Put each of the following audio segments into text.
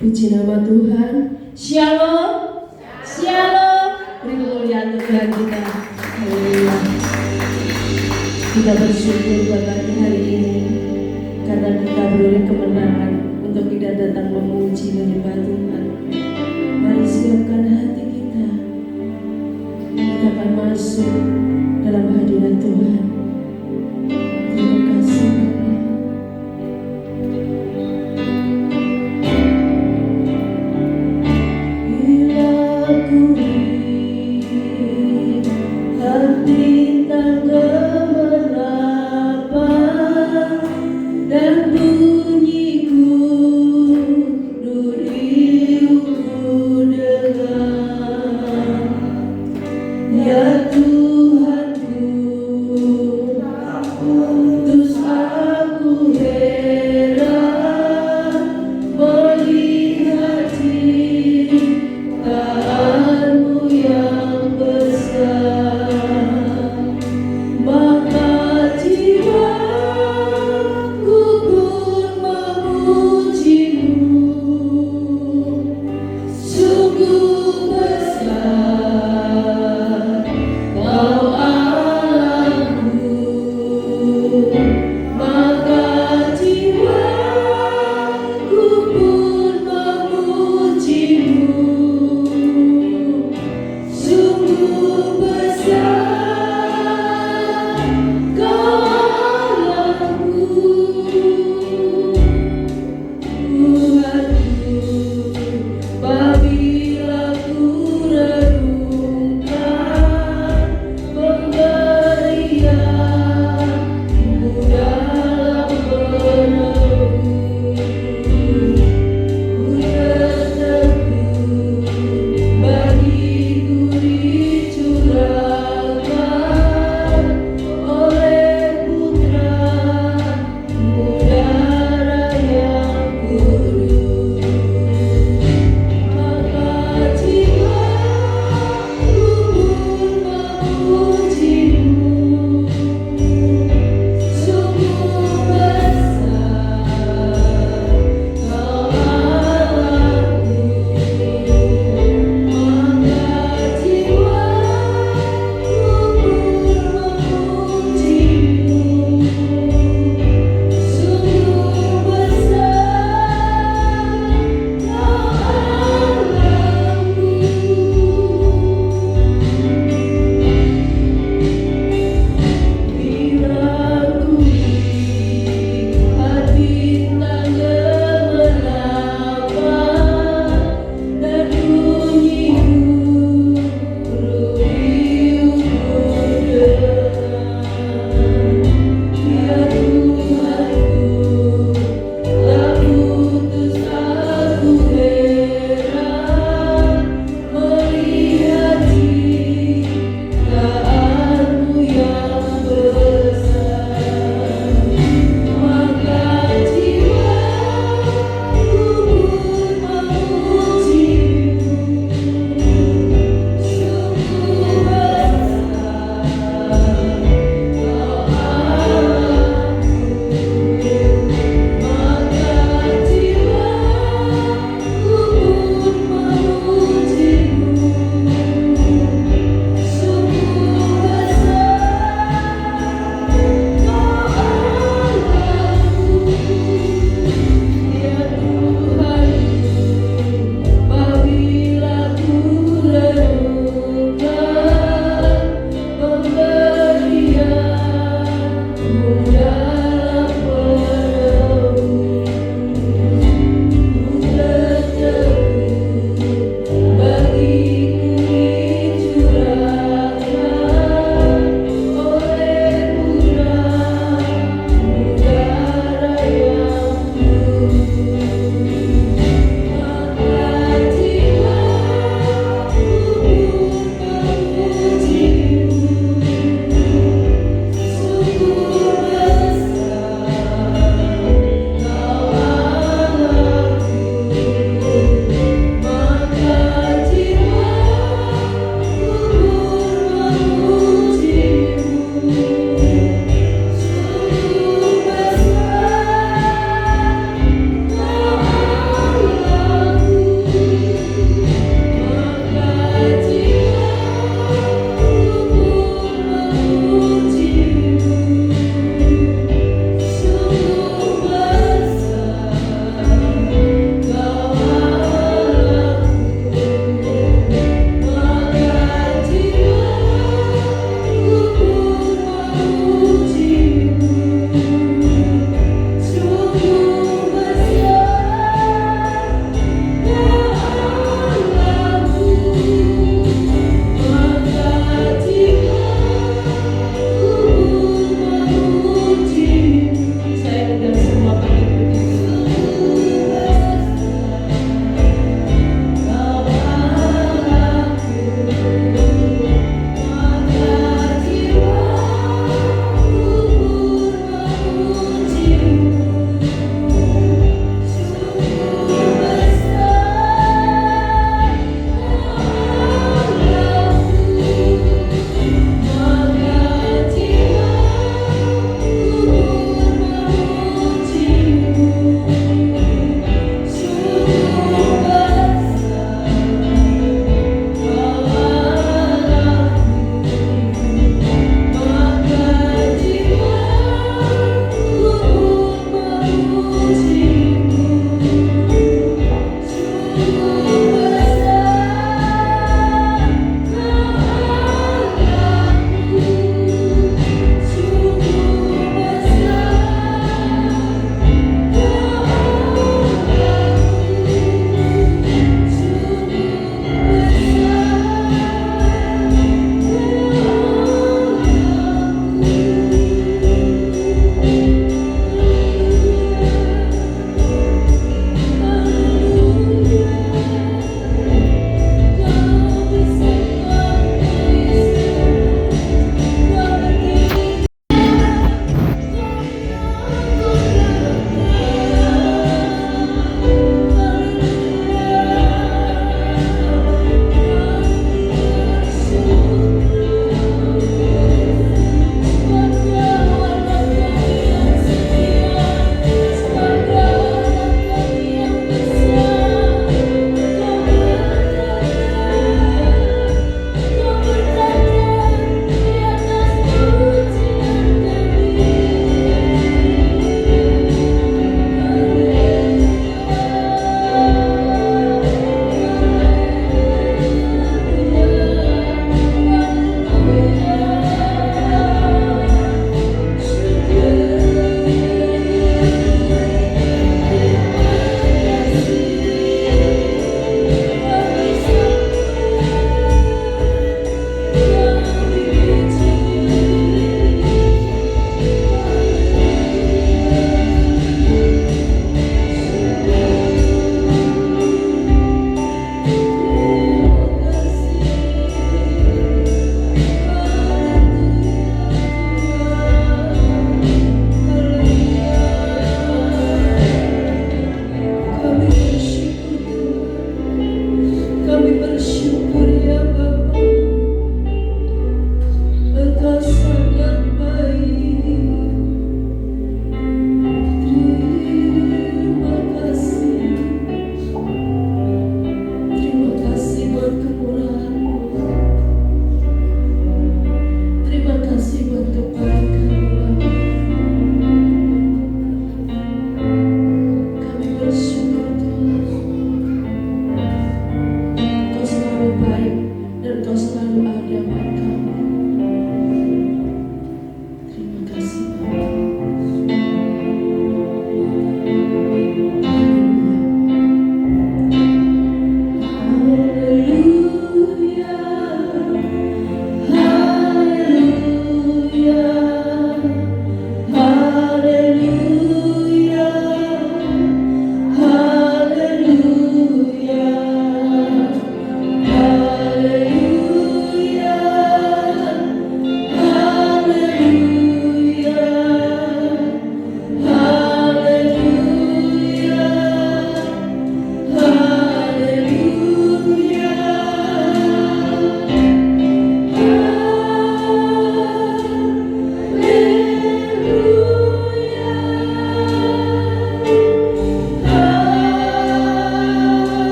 Puji nama Tuhan. Shalom. Shalom. Beri kemuliaan untuk Tuhan kita. Haleluya. Kita bersyukur buat pagi hari ini karena kita beroleh kemenangan untuk kita datang memuji menyembah Tuhan. Mari siapkan hati kita. Kita akan masuk dalam hadirat Tuhan. Terima kasih Bapa. Ya Tuhanku,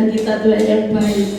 Tuhan kita Tuhan yang baik.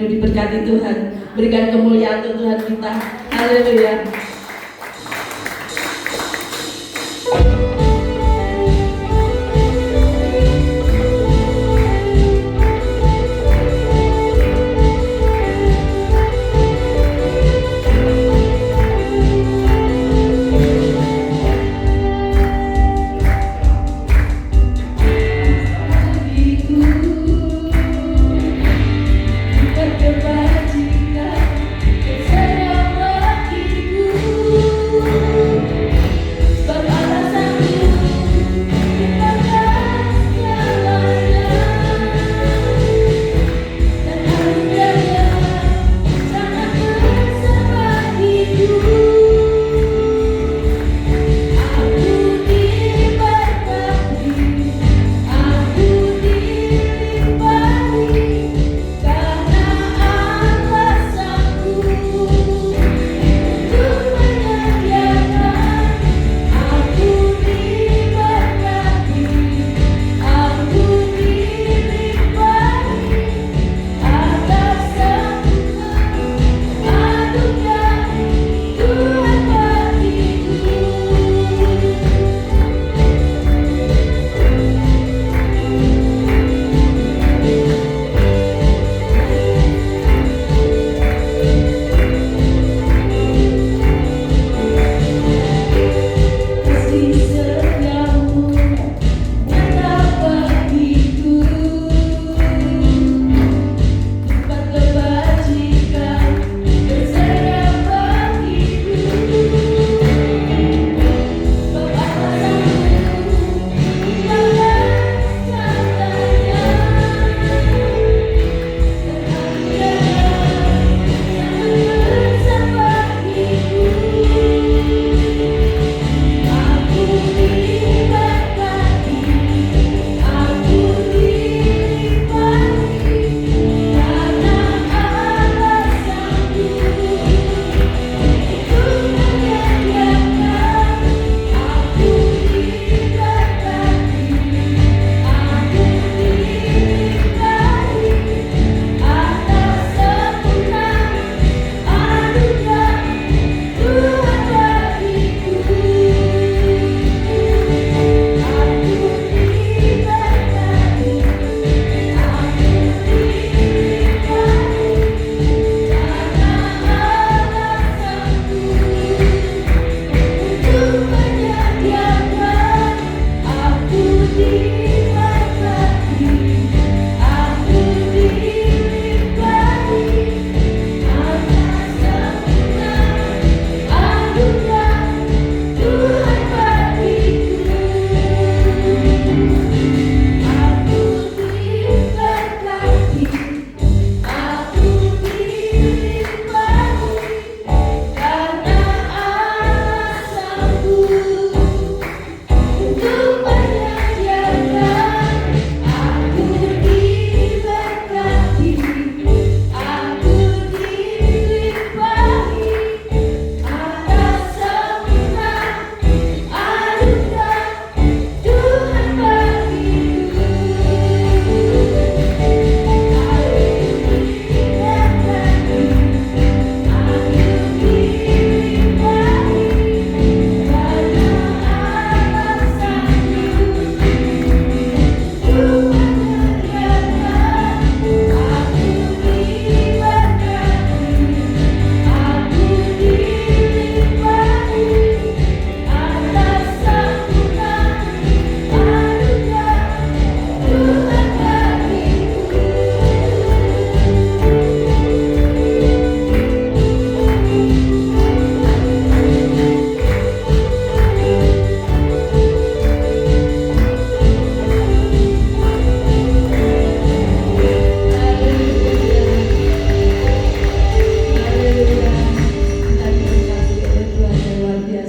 Diberkati Tuhan, berikan kemuliaan untuk Tuhan kita. Haleluya. Kebajikan sedang bagiku.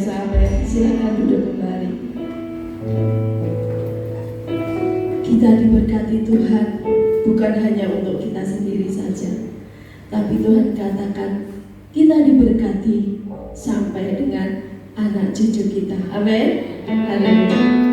biasa. Amin. Silakan duduk kembali. Kita diberkati Tuhan bukan hanya untuk kita sendiri saja, tapi Tuhan katakan kita diberkati sampai dengan anak cucu kita. Amin. Haleluya.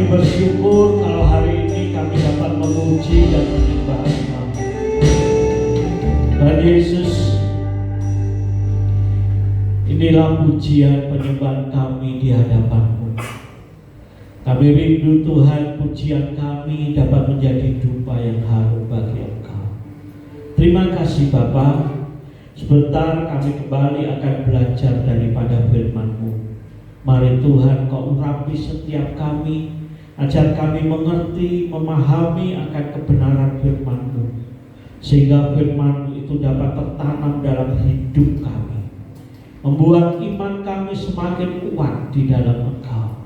Kami bersyukur kalau hari ini kami dapat memuji dan menyembah Tuhan. Tuhan Yesus, inilah pujian penyembahan kami di hadapan-Mu. Kami rindu Tuhan, pujian kami dapat menjadi dupa yang harum bagi Engkau. Terima kasih Bapa. Sebentar kami kembali akan belajar daripada firman-Mu. Mari Tuhan Kau urapi setiap kami, ajar kami mengerti, memahami akan kebenaran firman-Mu, sehingga firman-Mu itu dapat tertanam dalam hidup kami, membuat iman kami semakin kuat di dalam Engkau.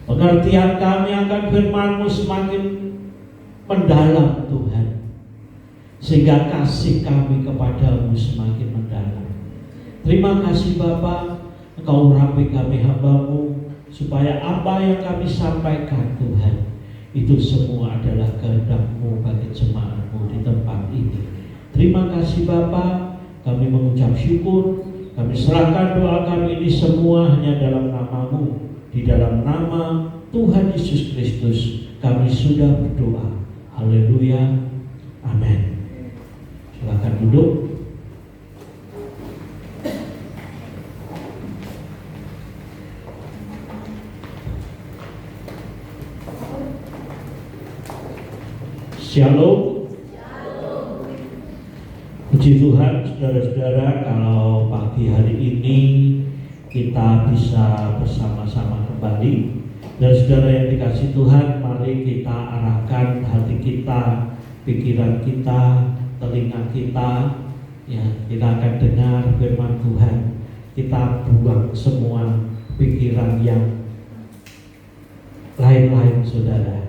Pengertian kami akan firman-Mu semakin mendalam Tuhan, sehingga kasih kami kepadamu semakin mendalam. Terima kasih Bapa, Engkau urapi kami hamba-Mu, supaya apa yang kami sampaikan Tuhan, itu semua adalah kehendak-Mu bagi jemaat-Mu di tempat ini. Terima kasih Bapa, kami mengucap syukur, kami serahkan doa kami ini semua hanya dalam nama-Mu. Di dalam nama Tuhan Yesus Kristus kami sudah berdoa. Haleluya, amin. Silakan duduk. Shalom. Puji Tuhan, saudara-saudara, kalau pagi hari ini kita bisa bersama-sama kembali. Dan saudara yang dikasih Tuhan, mari kita arahkan hati kita, pikiran kita, telinga kita, ya, kita akan dengar firman Tuhan. Kita buang semua pikiran yang lain-lain, saudara.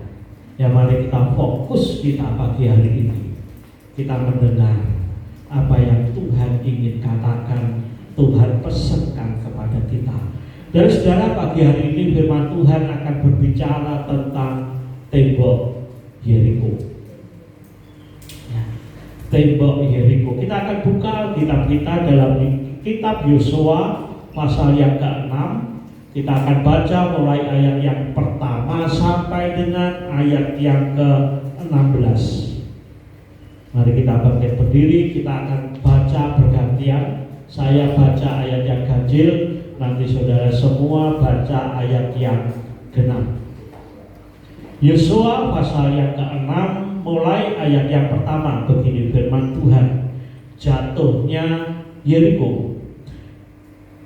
Ya, mari kita fokus kita pagi hari ini. Kita mendengar apa yang Tuhan ingin katakan, Tuhan pesankan kepada kita. Dan saudara, pagi hari ini firman Tuhan akan berbicara tentang tembok Yeriko. Ya, tembok Yeriko. Kita akan buka kitab kita dalam kitab Yosua pasal yang ke-6. Kita akan baca mulai ayat yang pertama sampai dengan ayat yang ke-16. Mari kita bangkit berdiri, kita akan baca bergantian. Saya baca ayat yang ganjil, nanti saudara semua baca ayat yang genap. Yosua pasal yang ke-6 mulai ayat yang pertama, begini firman Tuhan. Jatuhnya Yeriko.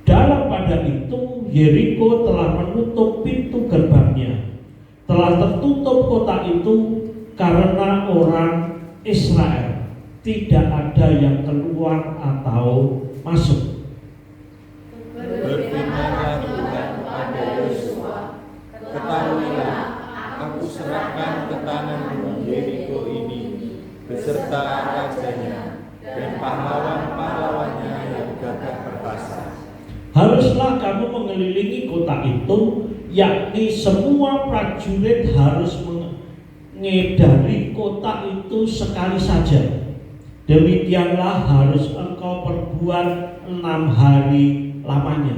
Dalam pada itu Yeriko telah menutup pintu gerbangnya, telah tertutup kota itu karena orang Israel, tidak ada yang keluar atau masuk. Berfirmanlah Tuhan kepada Yosua, ketahuilah, aku serahkan ke tanganmu Yeriko ini, beserta rajanya dan pahlawan-pahlawannya yang gagah perkasa. Haruslah kamu mengelilingi kota itu, yakni semua prajurit harus mengedari kota itu sekali saja. Demikianlah harus engkau perbuat 6 hari lamanya.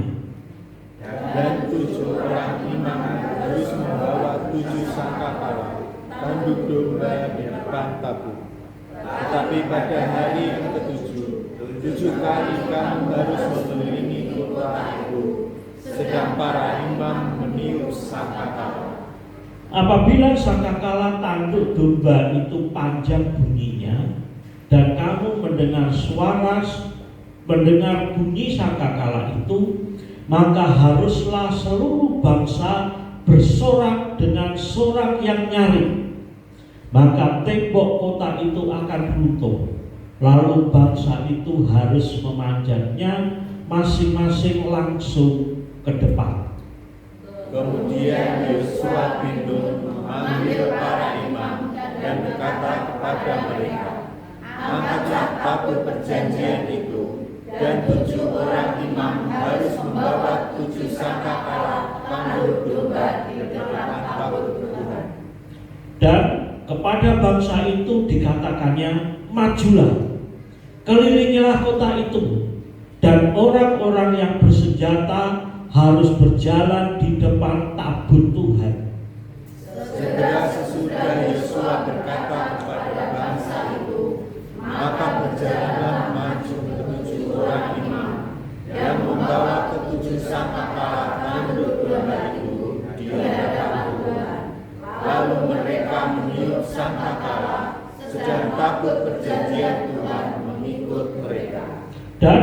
Dan 7 orang imam harus membawa 7 sangkakala, tanduk domba di depan tabut. Tetapi pada hari yang ke-7, 7 kali kamu harus mengelilingi kota itu, sedang para imam meniup sangkakala. Apabila sangkakala tanduk domba itu panjang bunyinya, dan kamu mendengar bunyi sangkakala itu, maka haruslah seluruh bangsa bersorak dengan sorak yang nyaring. Maka tembok kota itu akan runtuh, lalu bangsa itu harus memanjatnya masing-masing langsung ke depan. Kemudian Yosua bin Nun memanggil para imam dan berkata kepada mereka, angkatlah tabut perjanjian itu, dan 7 orang imam harus membawa 7 sangkakala tanduk domba di depan tabut Tuhan. Dan kepada bangsa itu dikatakannya, majulah, kelilingilah kota itu, dan orang-orang yang bersenjata harus berjalan di depan tabut Tuhan. sangkakala, sedang tabut perjanjian Tuhan mengikut mereka. Dan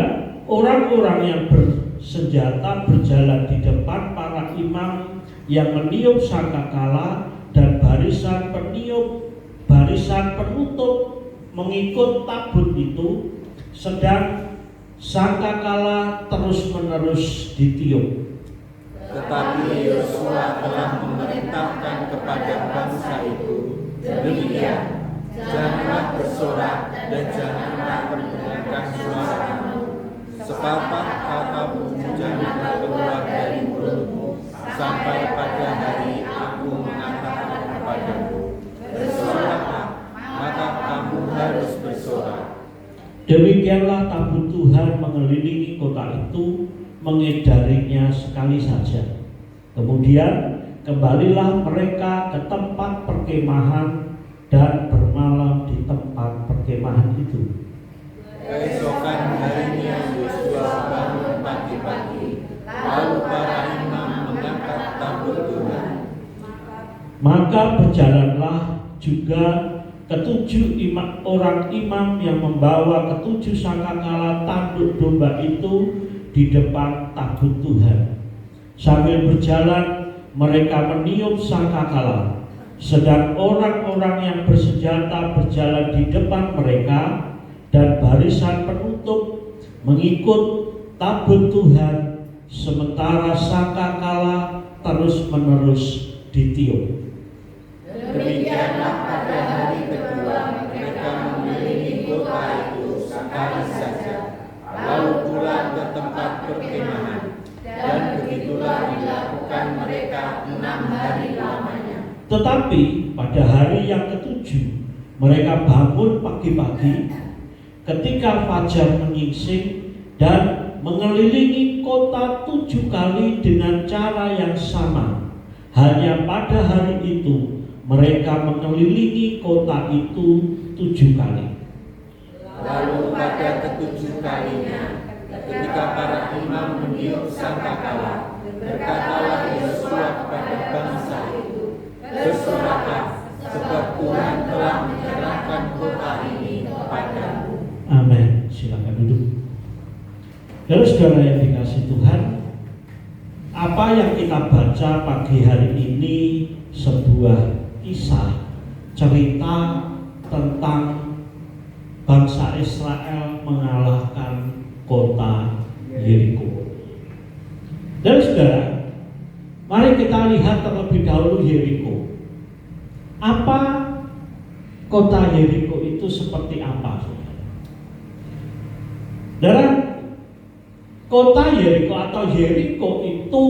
orang-orang yang bersenjata berjalan di depan para imam yang meniup sangkakala, dan barisan penutup mengikut tabut itu, sedang sangkakala terus-menerus ditiup. Tetapi Yosua telah memerintahkan kepada bangsa itu, demikian, janganlah bersorak dan janganlah mendengarkan suaramu, sepatah kata pun janganlah keluar dari mulutmu, sampai pada hari aku mengatakan kepadamu, bersoraklah, maka kamu harus bersorak. Demikianlah tabut Tuhan mengelilingi kota itu, mengedarinya sekali saja. Kemudian kembalilah mereka ke tempat perkemahan dan bermalam di tempat perkemahan itu. Keesokan harinya Yosua bangun pagi-pagi, lalu para imam mengangkat tabut Tuhan. Maka berjalanlah juga ketujuh orang imam yang membawa ketujuh sangkakala tanduk domba itu di depan tabut Tuhan. Sambil berjalan, mereka meniup sangkakala, sedang orang-orang yang bersenjata berjalan di depan mereka, dan barisan penutup mengikut tabut Tuhan, sementara sangkakala terus-menerus ditiup. Demikianlah pada hari kedua mereka mengelilingi kota itu sekali saja, lalu pulang ke tempat perkemahan, dan begitulah dilakukan mereka 6 hari lamanya. Tetapi pada hari yang ketujuh mereka bangun pagi-pagi ketika fajar menyingsing dan mengelilingi kota 7 kali dengan cara yang sama. Hanya pada hari itu mereka mengelilingi kota itu 7 kali. Lalu pada ketujuh kalinya, ketika para imam meniup sangkakala, berkatalah Yosua kepada bangsa itu, bersoraklah, sebab Tuhan telah menyerahkan kota ini kepadamu. Amin. Silakan duduk. Saudara yang dikasihi Tuhan, apa yang kita baca pagi hari ini sebuah kisah cerita tentang bangsa Israel mengalahkan kota Yeriko. Dan saudara, mari kita lihat terlebih dahulu Yeriko. Apa kota Yeriko itu seperti apa, saudara? Dan kota Yeriko atau Yeriko itu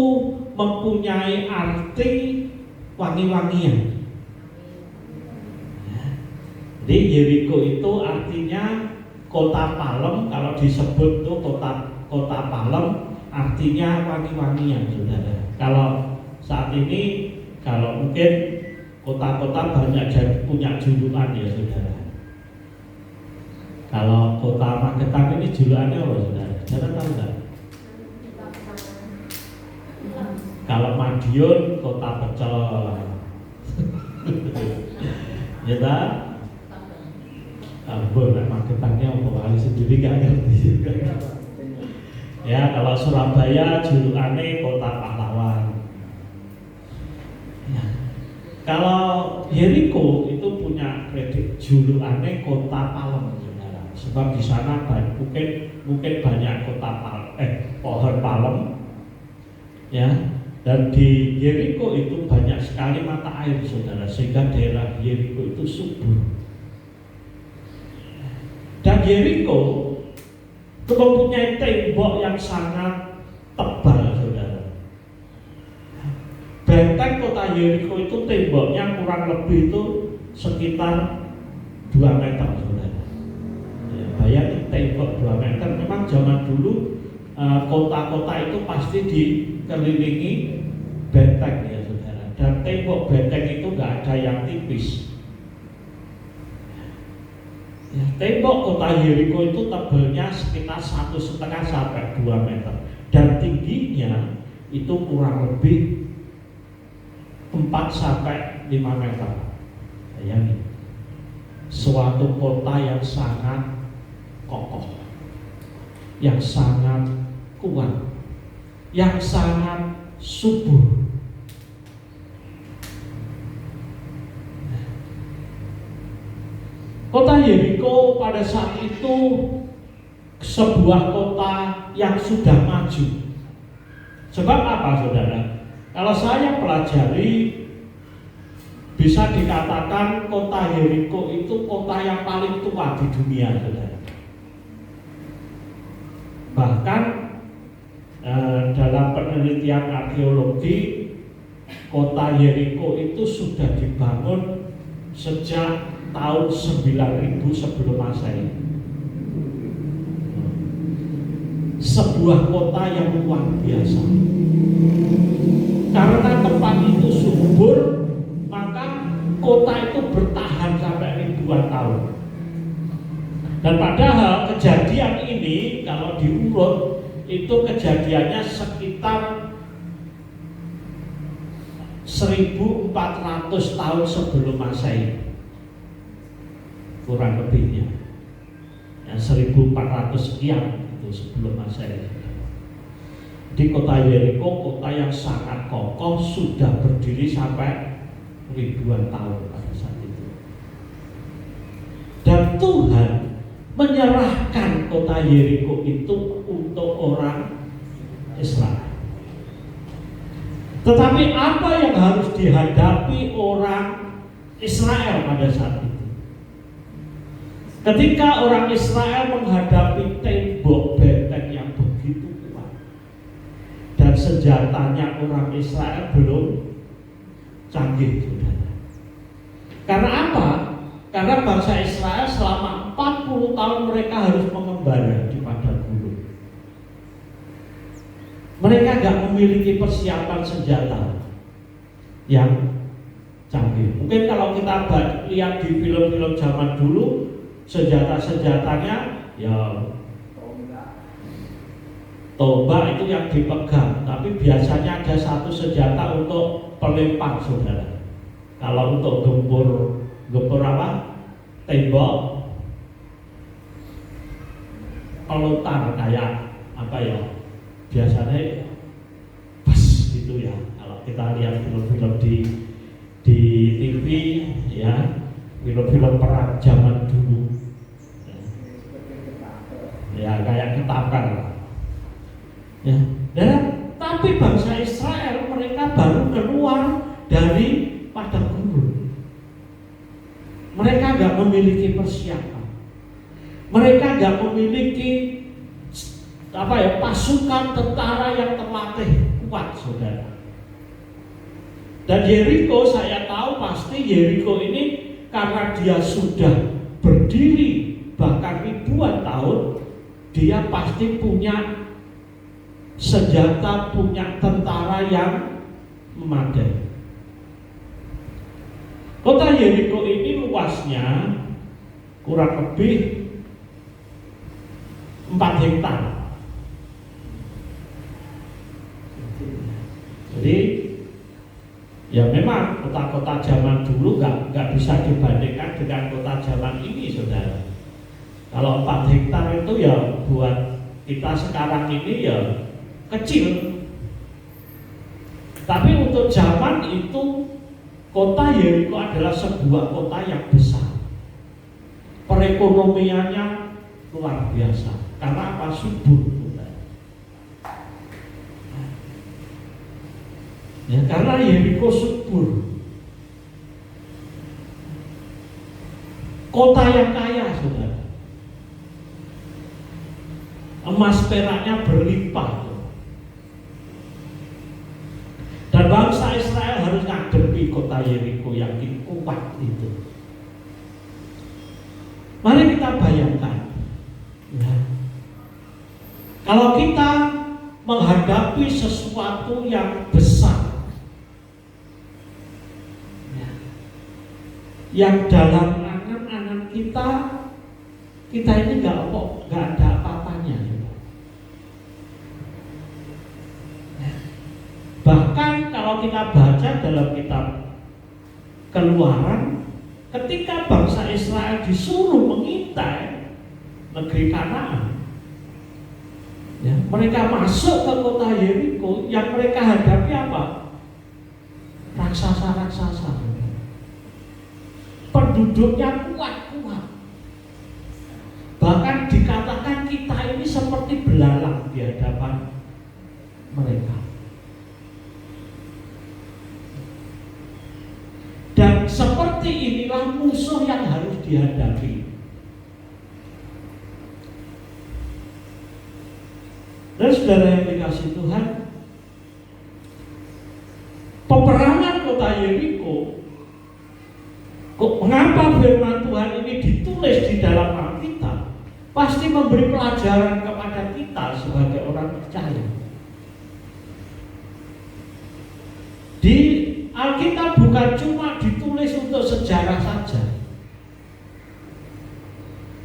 mempunyai arti wangi-wangian. Jadi Yeriko itu artinya kota palem. Kalau disebut itu kota palem, artinya wangi-wangian, saudara. Kalau saat ini, kalau mungkin kota-kota banyak punya julukan ya, saudara. Kalau kota Magetan ini julukannya apa, saudara? Saudara tahu nggak? Kalau Madiun kota pecel, ya tak? Ampun, Magetannya apa kali sendiri nggak ngerti. Ya, kalau Surabaya julukannya kota pahlawan. Ya. Kalau Yeriko itu punya kredit julukannya kota palem, saudara. Sebab di sana mungkin banyak pohon palem, ya. Dan di Yeriko itu banyak sekali mata air, saudara, sehingga daerah Yeriko itu subur. Dan Yeriko itu mempunyai tembok yang sangat tebal, saudara. Benteng kota Yeriko itu temboknya kurang lebih itu sekitar 2 meter, saudara. Ya, bayangin tembok 2 meter. Memang zaman dulu kota-kota itu pasti dikelilingi benteng, ya saudara. Dan tembok benteng itu nggak ada yang tipis. Ya, tembok kota Yeriko itu tebelnya sekitar 1,5 sampai 2 meter, dan tingginya itu kurang lebih 4 sampai 5 meter. Bayangin, suatu kota yang sangat kokoh, yang sangat kuat, yang sangat subur. Kota Yeriko pada saat itu sebuah kota yang sudah maju. Sebab apa, saudara? Kalau saya pelajari, bisa dikatakan kota Yeriko itu kota yang paling tua di dunia, saudara. Bahkan dalam penelitian arkeologi, kota Yeriko itu sudah dibangun sejak tahun 9000 sebelum Masehi. Sebuah kota yang luar biasa. Karena tempat itu subur, maka kota itu bertahan sampai ribuan tahun. Dan padahal kejadian ini kalau diurut itu kejadiannya sekitar 1400 tahun sebelum Masehi, kurang lebihnya ya, 1400 sekian itu sebelum Masehi. Di kota Yeriko, kota yang sangat kokoh, sudah berdiri sampai ribuan tahun pada saat itu. Dan Tuhan menyerahkan kota Yeriko itu untuk orang Israel. Tetapi apa yang harus dihadapi orang Israel pada saat itu? Ketika orang Israel menghadapi tembok benteng yang begitu kuat, dan senjatanya orang Israel belum canggih, saudara. Karena apa? Karena bangsa Israel selama 40 tahun mereka harus mengembara di padang gurun. Mereka gak memiliki persiapan senjata yang canggih. Mungkin kalau kita lihat di film-film zaman dulu, senjata-senjatanya ya tombak itu yang dipegang, tapi biasanya ada satu senjata untuk pelempar, saudara. Kalau untuk gempur apa? Tembok, pelontar kayak apa ya? Biasanya pas gitu ya. Kalau kita lihat film-film di TV ya, film-film perang zaman dulu ya kayak ketapkan ya. Dan tapi bangsa Israel mereka baru keluar dari padang gurun. Mereka gak memiliki persiapan. Mereka gak memiliki pasukan tentara yang terlatih kuat, saudara. Dan Yeriko, saya tahu pasti Yeriko ini karena dia sudah berdiri bahkan ribuan tahun, dia pasti punya senjata, punya tentara yang memadai. Kota Yeriko ini luasnya kurang lebih 4 hektar. Jadi ya memang kota-kota zaman dulu nggak bisa dibandingkan dengan kota zaman ini, saudara. Kalau 4 hektar itu ya buat kita sekarang ini ya kecil. Tapi untuk zaman itu kota Yeriko adalah sebuah kota yang besar. Perekonomiannya luar biasa. Karena apa? Subur. Ya, karena Yeriko subur. Kota yang kaya, saudara. Emas peraknya berlimpah. Dan bangsa Israel harus ngadepi kota Yeriko yang kuat itu. Mari kita bayangkan ya. Kalau kita menghadapi sesuatu yang besar ya, yang dalam angan-angan kita ini nggak ada apa-apanya ya. Bahkan kalau kita baca dalam kitab Keluaran ketika bangsa Israel disuruh mengintai negeri Kanaan, ya, mereka masuk ke kota Yeriko, yang mereka hadapi apa? Raksasa-raksasa. Penduduknya kuat-kuat. Bahkan dikatakan kita ini seperti belalang di hadapan mereka. Dan seperti inilah musuh yang harus dihadapi. Dan saudara yang dikasih Tuhan, peperangan kota Yeriko, mengapa firman Tuhan ini ditulis di dalam Alkitab? Pasti memberi pelajaran kepada kita sebagai orang percaya. Di Alkitab bukan cuma ditulis untuk sejarah saja.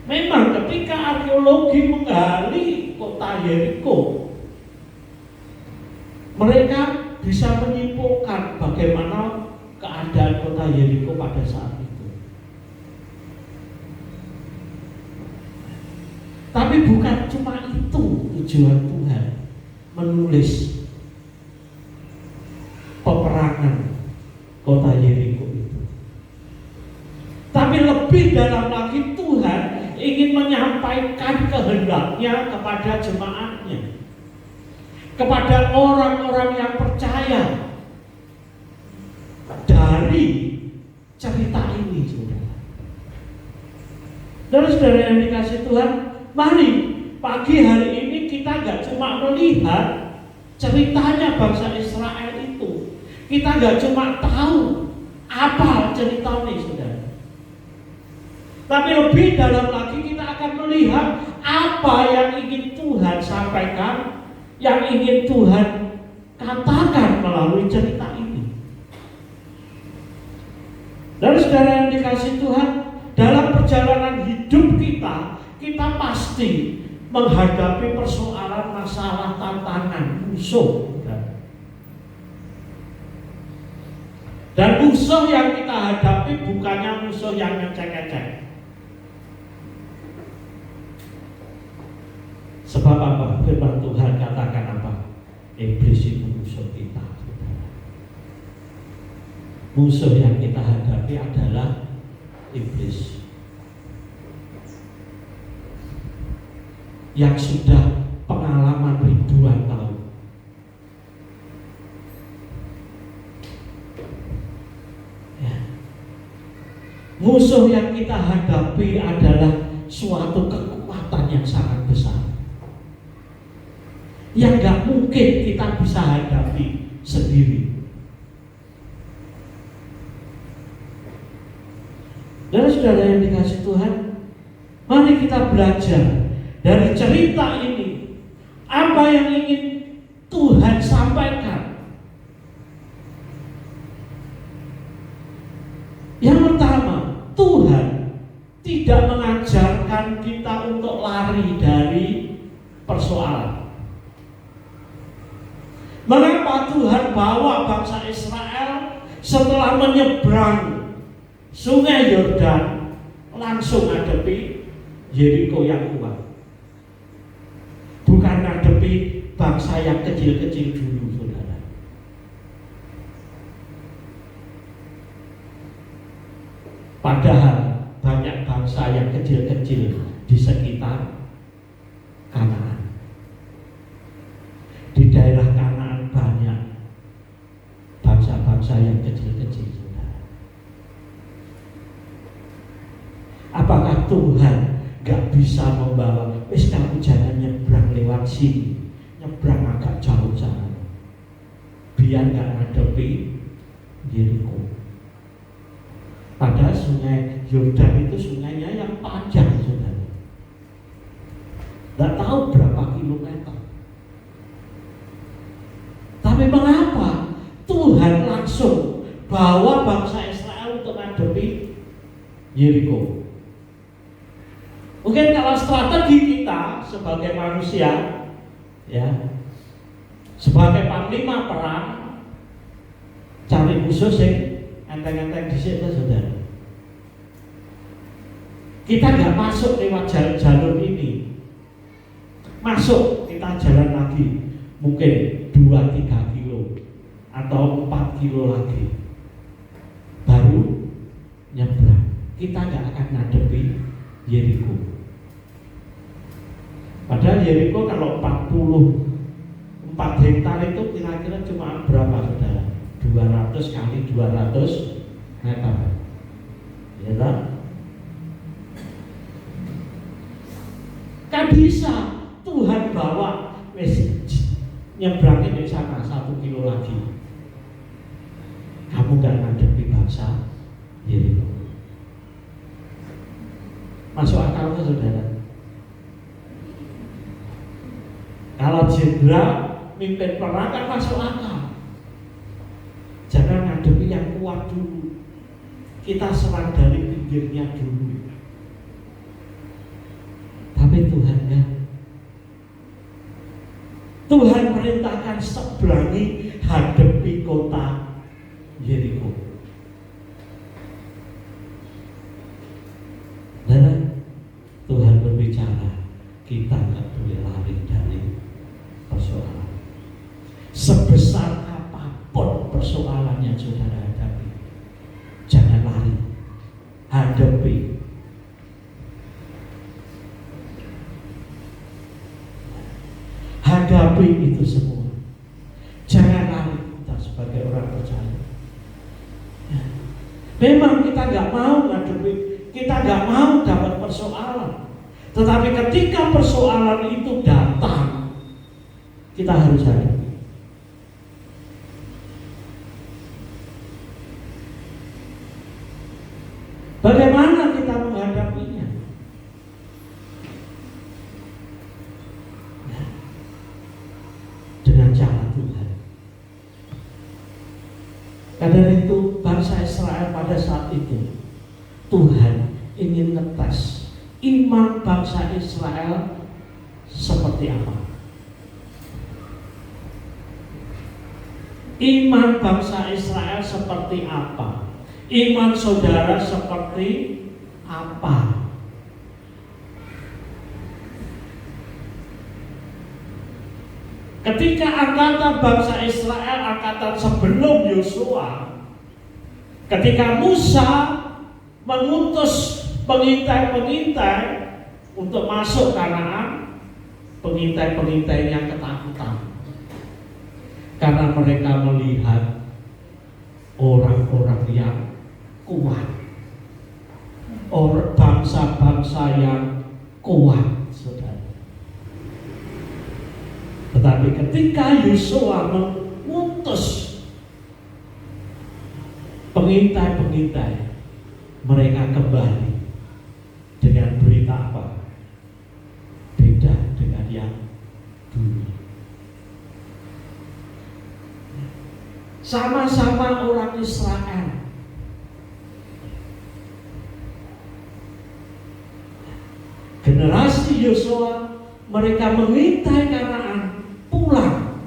Memang ketika arkeologi menggali kota Yeriko, mereka bisa menyimpulkan bagaimana keadaan kota Yeriko pada saat itu. Tapi bukan cuma itu tujuan Tuhan menulis peperangan kota Yeriko itu. Tapi lebih dalam lagi Tuhan ingin menyampaikan kehendaknya kepada jemaatnya, kepada orang-orang yang percaya dari cerita ini, saudara. Dan saudara yang dikasih Tuhan, mari pagi hari ini kita gak cuma melihat ceritanya bangsa Israel itu, kita gak cuma tahu apa ceritanya, saudara. Tapi lebih dalam lagi kita akan melihat apa yang ingin Tuhan sampaikan, yang ingin Tuhan katakan melalui cerita ini. Dan saudara yang dikasih Tuhan, dalam perjalanan hidup kita, kita pasti menghadapi persoalan, masalah, tantangan, musuh. Dan musuh yang kita hadapi bukannya musuh yang ngecek-ngecek. Sebab apa? Firman Tuhan katakan apa? Iblis itu musuh kita. Musuh yang kita hadapi adalah iblis, yang sudah pengalaman ribuan tahun. Ya. Musuh yang kita hadapi adalah suatu kekuatan yang sangat besar, yang gak mungkin kita bisa hadapi sendiri. Dan saudara yang dikasih Tuhan, mari kita belajar dari cerita ini apa yang ingin Tuhan sampaikan. Yang pertama, Tuhan tidak mengajarkan kita untuk lari dari persoalan. Mengapa Tuhan bawa bangsa Israel setelah menyeberang Sungai Yordan langsung ngadepi Yeriko yang kuat? Bukan ngadepi bangsa yang kecil-kecil dulu, saudara. Padahal banyak bangsa yang kecil-kecil di sekitar Kanaan. Di daerah Kanaan banyak bangsa-bangsa yang kecil-kecil, saudara. Apakah Tuhan gak bisa membawa, wis kamu jangan nyebrang lewat sini, nyebrang agak jauh sana, biar gak ngadepi Yeriko? Padahal Sungai Yordan itu sungainya yang panjang, saudara. Gak tahu berapa kilometer. Tapi mengapa Tuhan langsung bawa bangsa Israel untuk ngadepi Yeriko? Mungkin kalau strategi kita sebagai manusia, ya, sebagai panglima perang, cari musuh sing enteng-enteng dhisik, saudara. Kita nggak masuk lewat jalur ini. Masuk, kita jalan lagi. Mungkin 2-3 kilo atau 4 kilo lagi. Baru nyebrang. Kita nggak akan ngadepi Yeriko. Padahal Yeriko kalau 44 hektar itu kira-kira cuma berapa saudara? 200 kali 200 meter. Ya kan? Kan bisa Tuhan bawa nyebrangin di sana 1 kilo lagi. Kamu gak ngadepi bangsa Yeriko. Masuk akal kan saudara? Kalau jenderal mimpin perang kan masuk akal. Jangan ngadepi yang kuat dulu. Kita serang dari pinggirnya dulu. Tapi Tuhan kan, Tuhan perintahkan seberangi, hadapi kota Yeriko. Dan Tuhan berbicara, kita nggak boleh lari dari persoalan. Sebesar apapun persoalan yang saudara hadapi, jangan lari, hadapi. Hadapi itu semua. Jangan lari kita sebagai orang percaya. Memang kita nggak mau ngadepi, kita nggak mau dapat persoalan. Tetapi ketika persoalan itu datang, kita harus hadapi. Bagaimana kita menghadapinya? Dengan cara Tuhan. Karena itu bangsa Israel pada saat itu, Tuhan ingin ngetes iman bangsa Israel seperti apa. Iman bangsa Israel seperti apa? Iman saudara seperti apa? Ketika angkatan bangsa Israel, angkatan sebelum Yosua, ketika Musa mengutus pengintai-pengintai untuk masuk Kanaan, pengintai-pengintainya ketakutan karena mereka melihat orang-orang yang kuat, bangsa-bangsa yang kuat, saudara. Tetapi ketika Yosua mengutus pengintai-pengintai, mereka kembali dengan berita apa? Beda dengan yang dulu. Sama-sama orang Israel. Generasi Yosua, mereka mengintai Kanaan, pulang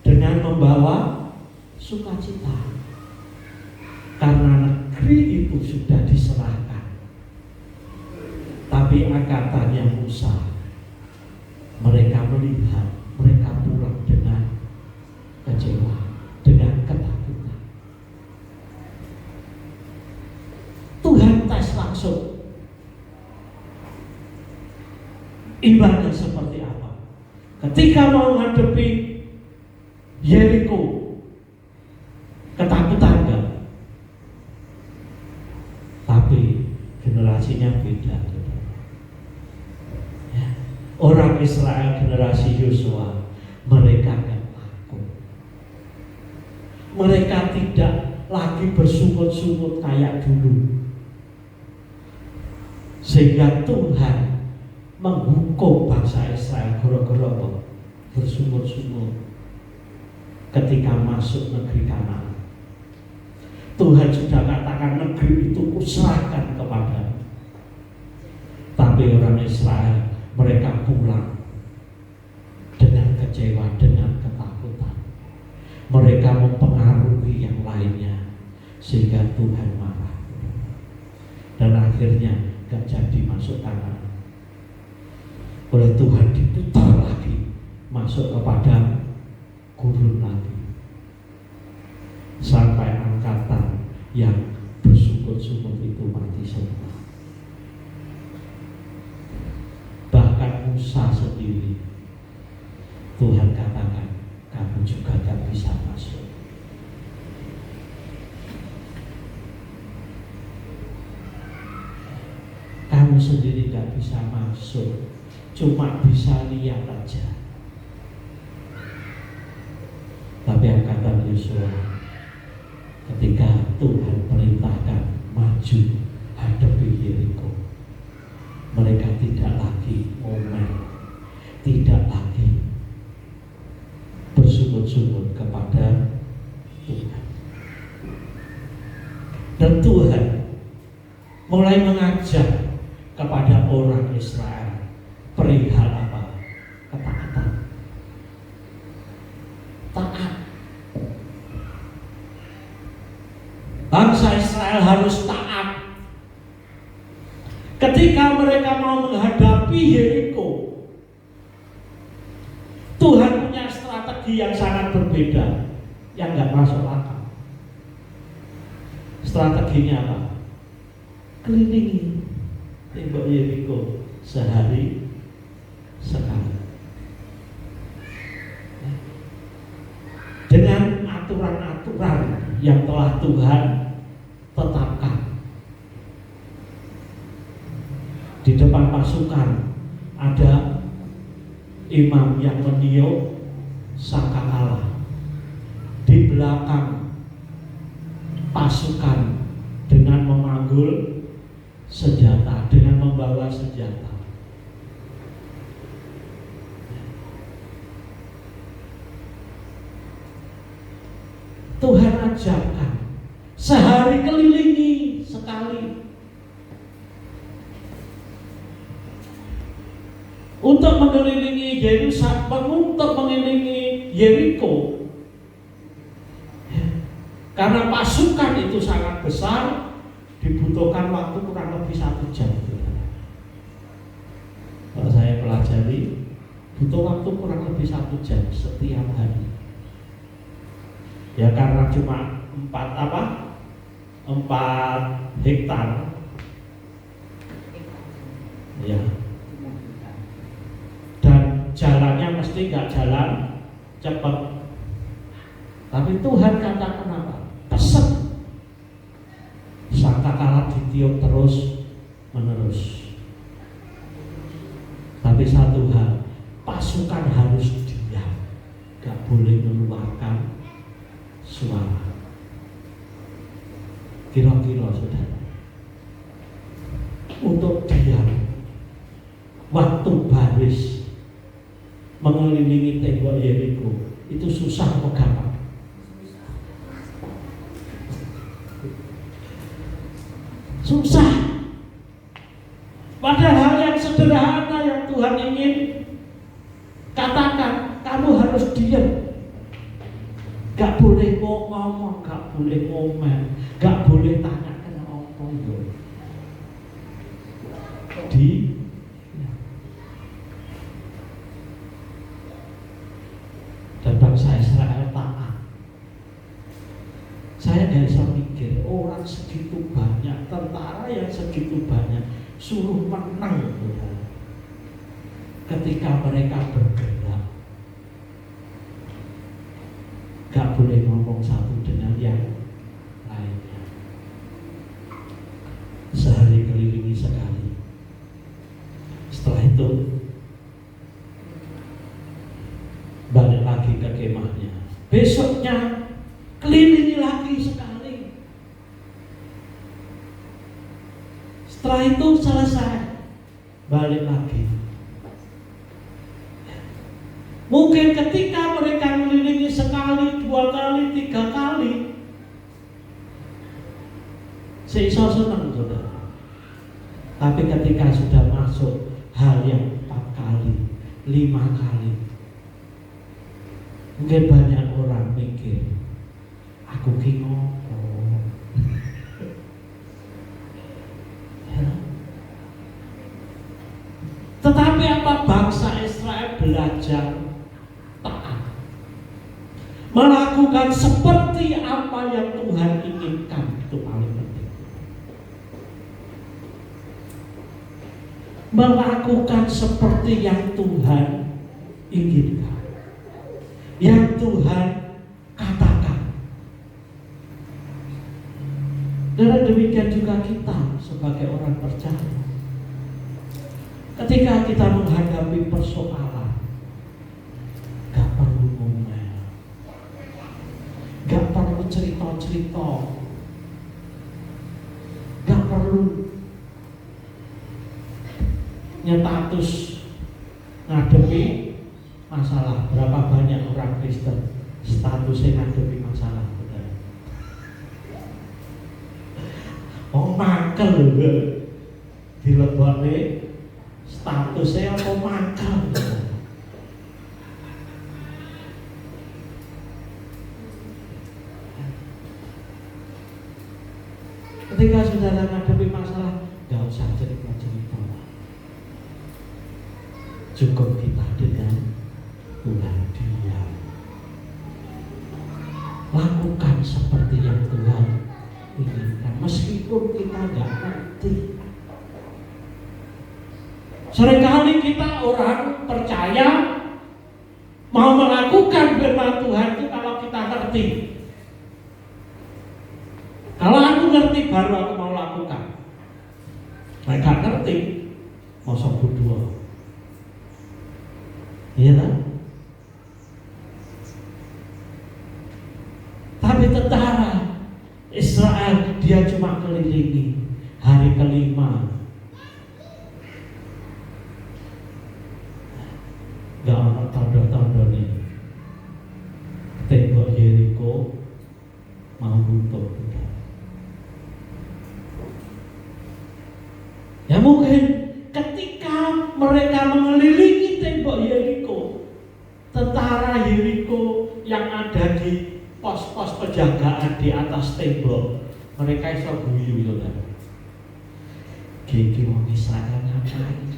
dengan membawa sukacita. Karena negeri itu sudah diserahkan. Tapi angkatannya Musa, mereka melihat, mereka pulang dengan kecewa, dengan ketakutan. Tuhan tes langsung imannya seperti apa. Ketika mau menghadapi Yeriko, ketakutan enggak? Tapi generasinya beda. Ya. Orang Israel generasi Yosua, mereka enggak takut. Mereka tidak lagi bersungut-sungut kayak dulu. Sehingga Tuhan menghukum bangsa Israel gara-gara bersungut-sungut ketika masuk negeri Kanaan. Tuhan sudah katakan negeri itu kuserahkan kepadamu. Tapi orang Israel, mereka pulang dengan kecewa, dengan ketakutan. Mereka mempengaruhi yang lainnya sehingga Tuhan marah. Dan akhirnya akhirnya gak jadi masuk tanah. Oleh Tuhan diputar lagi masuk ke padang gurun lagi, sampai angkatan yang bersungut-sungut itu mati semua. Bahkan Musa sendiri Tuhan katakan, kamu juga gak bisa masuk. Kamu sendiri gak bisa masuk, cuma bisa lihat aja. Tapi angkatan Yosua ketika Tuhan perintahkan maju hadapi Yeriko, mereka tidak lagi ngomel, tidak lagi bersungut-sungut kepada Tuhan. Dan Tuhan mulai mengajak kepada orang Israel perihal apa? Ketaatan. Taat. Bangsa Israel harus taat. Ketika mereka mau menghadapi Yeriko, Tuhan punya strategi yang sangat berbeda, yang gak masuk akal. Strateginya apa? Kelilingi tembok Yeriko sehari sekali. Dengan aturan-aturan yang telah Tuhan tetapkan. Di depan pasukan ada imam yang meniup sangkakala. Di belakang pasukan dengan memanggul senjata, dengan membawa senjata. Tuhan ajarkan sehari kelilingi sekali. Untuk mengelilingi Yerusalem, untuk mengelilingi Yeriko, karena pasukan itu sangat besar, dibutuhkan waktu kurang lebih 1 jam. Kalau saya pelajari, butuh waktu kurang lebih 1 jam setiap hari. Ya karena cuma 4 hektar. Ya. Dan jalannya mesti gak jalan cepat. Tapi Tuhan katakan apa? Pesat. Sangkakala ditiup terus menerus. Tapi satu hal, pasukan harus diam, gak boleh mengeluarkan suara. Kira-kira saudara, untuk diam waktu baris mengelilingi tembok Yeriko itu susah atau gampang? Susah. Padahal hal yang sederhana yang Tuhan ingin katakan, kamu harus diam. Gak boleh ngomong, gak boleh ngomel, gak boleh tanya kenapa itu. Dan bangsa Israel taat. Saya gak bisa mikir orang segitu banyak, tentara yang segitu banyak suruh menang Tuhan. Ketika mereka bergerak, gak boleh ngomong satu dengan yang lainnya. Sehari kelilingi sekali. Setelah itu balik lagi ke kemahnya. Besoknya kelilingi lagi sekali. Setelah itu selesai, balik lagi. Mungkin ketika mereka kelilingi sekali, 2 kali, 3 kali, seiso senang saudara. Tapi ketika sudah masuk hal yang 4 kali, 5 kali, mungkin banyak orang mikir, aku ki ngopo? Ya. Tetapi apa bangsa Israel belajar taat, melakukan seperti apa yang Tuhan inginkan. Itu paling penting. Melakukan seperti yang Tuhan inginkan, yang Tuhan katakan. Dan demikian juga kita sebagai orang percaya. Ketika kita menghadapi persoalan, gak perlu ngomel, gak perlu cerita-cerita, gak perlu nyetatus ngadepi masalah. Berapa banyak orang Kristen statusnya ngadepi masalah, benar? Oh mangkel dilebone statusnya apa mangkel. Ketika saudara ngadepi masalah, gak usah cerita-cerita. Cukup kita dengan Tuhan diam. Lakukan seperti yang Tuhan inginkan, meskipun kita gak ngerti. Seringkali kita orang percaya mau melakukan firman Tuhan itu kalau kita ngerti. Kalau aku ngerti baru aku mau lakukan. Nah, gak ngerti, mosok bodoh. Iya kan? Tapi tentara Israel dia cuma kelilingi hari kelima. Gak ada tanda-tanda nih tembok Yeriko mau runtuh. Ya mungkin ketika mereka mengelilingi tembok Yeriko, tentara Yeriko yang ada di pos-pos penjagaan di atas tembok, mereka iso guyu ya kan. Gigi wong Israel ngapain?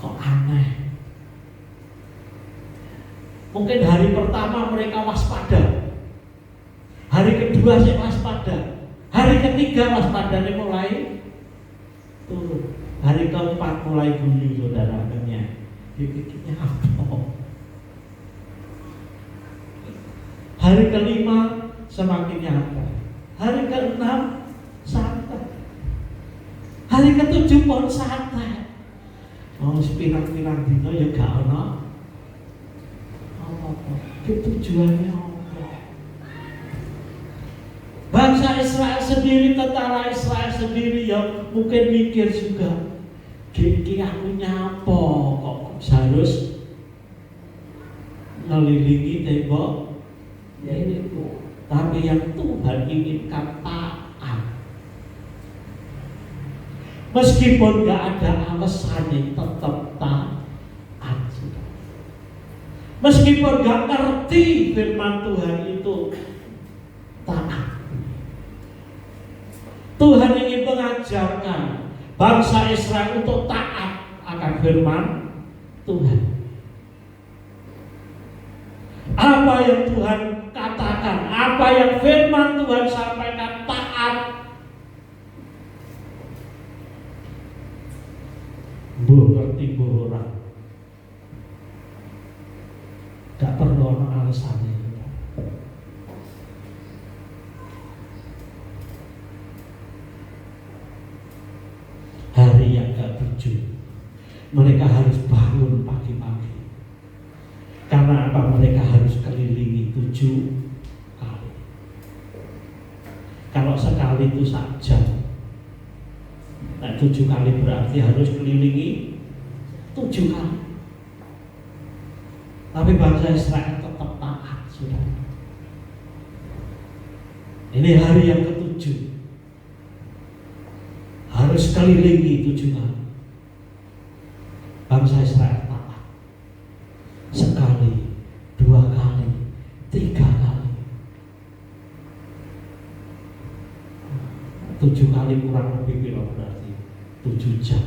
Kok aneh? Mungkin hari pertama mereka waspada, hari kedua sih waspada, hari ketiga waspadanya mulai turun, hari keempat mulai guyu saudaranya. Bikinnya apa? Hari kelima semakin nyata, hari keenam santai, hari ketujuh pun santai. Oh, pirang-pirang dino ya gak ono. Tujuannya apa? Bangsa Israel sendiri, tentara Israel sendiri yang mungkin mikir juga, gini aku nyapa kok harus ngelilingi tembok ini. Tapi yang Tuhan inginkan taat. Meskipun gak ada alasannya tetap taat. Meskipun gak ngerti firman Tuhan itu taat. Tuhan ingin mengajarkan bangsa Israel untuk taat akan firman Tuhan. Apa yang Tuhan katakan, apa yang firman Tuhan sampaikan, taat. Bu ngerti bu orang. Gak perlu ono alasannya. Hari yang gak tujuh, mereka harus bangun pagi-pagi. Karena apa? Mereka harus kelilingi 7 kali. Kalau sekali itu saja, nah 7 kali berarti harus kelilingi 7 kali. Tapi bangsa Israel tetap taat, saudara. Ini hari yang ke-7, harus kelilingi 7 kali. Bangsa Israel taat. Sekali, 2 kali, 3 kali. 7 kali kurang lebih berarti 7 jam.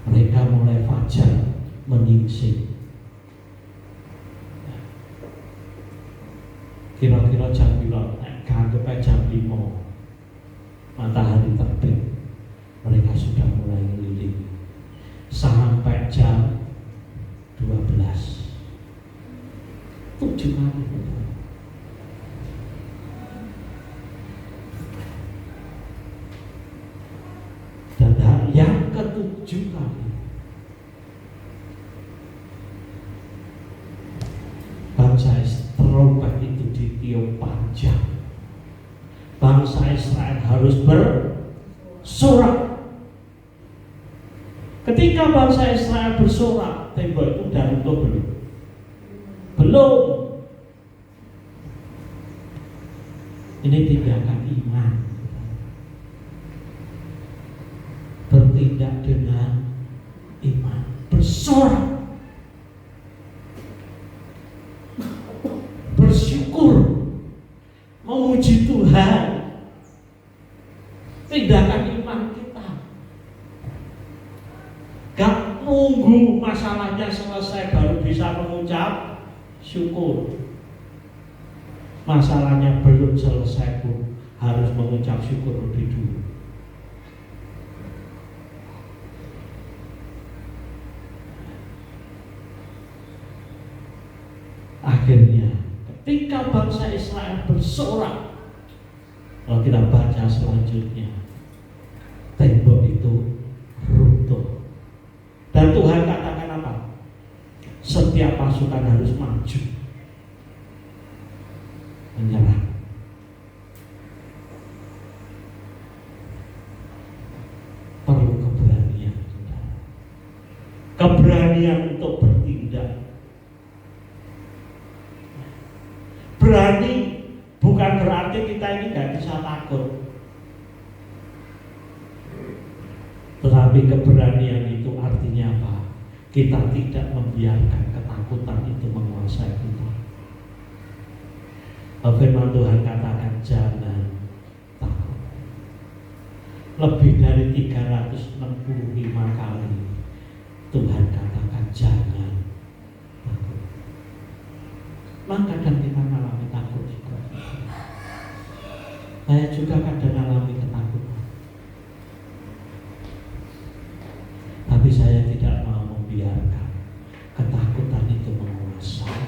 Mereka mulai fajar menyingsing. Kira-kira jam piro? Kanggep jam 5 matahari terbit. Mereka sudah mulai keliling sampai jam 12. 7 kali. Dan yang ke-7 kali bangsa Israel itu ditiup panjang. Bangsa Israel harus bersorak. Ketika bangsa Israel bersorak, tembok itu udah runtuh belum? Belum. Ini tindakan iman. Bertindak dengan iman, bersorak, bersyukur, memuji Tuhan. Tindakan iman kita. Gak nunggu masalahnya selesai baru bisa mengucap syukur. Masalahnya belum selesai pun harus mengucap syukur lebih dulu. Akhirnya ketika bangsa Israel bersorak, kalau kita baca selanjutnya, tembok itu runtuh. Dan Tuhan katakan apa? Setiap pasukan harus maju, menyerang. Perlu keberanian, saudara. Keberanian untuk bertindak. Berani bukan berarti kita ini gak bisa takut, tetapi keberanian itu artinya apa? Kita tidak membiarkan ketakutan itu menguasai kita. Firman Tuhan katakan jangan takut. Lebih dari 365 kali Tuhan katakan jangan takut. Maka kadang kita mengalami takut juga. Saya juga kadang mengalami ketakutan. Tapi saya tidak mau membiarkan ketakutan itu menguasai.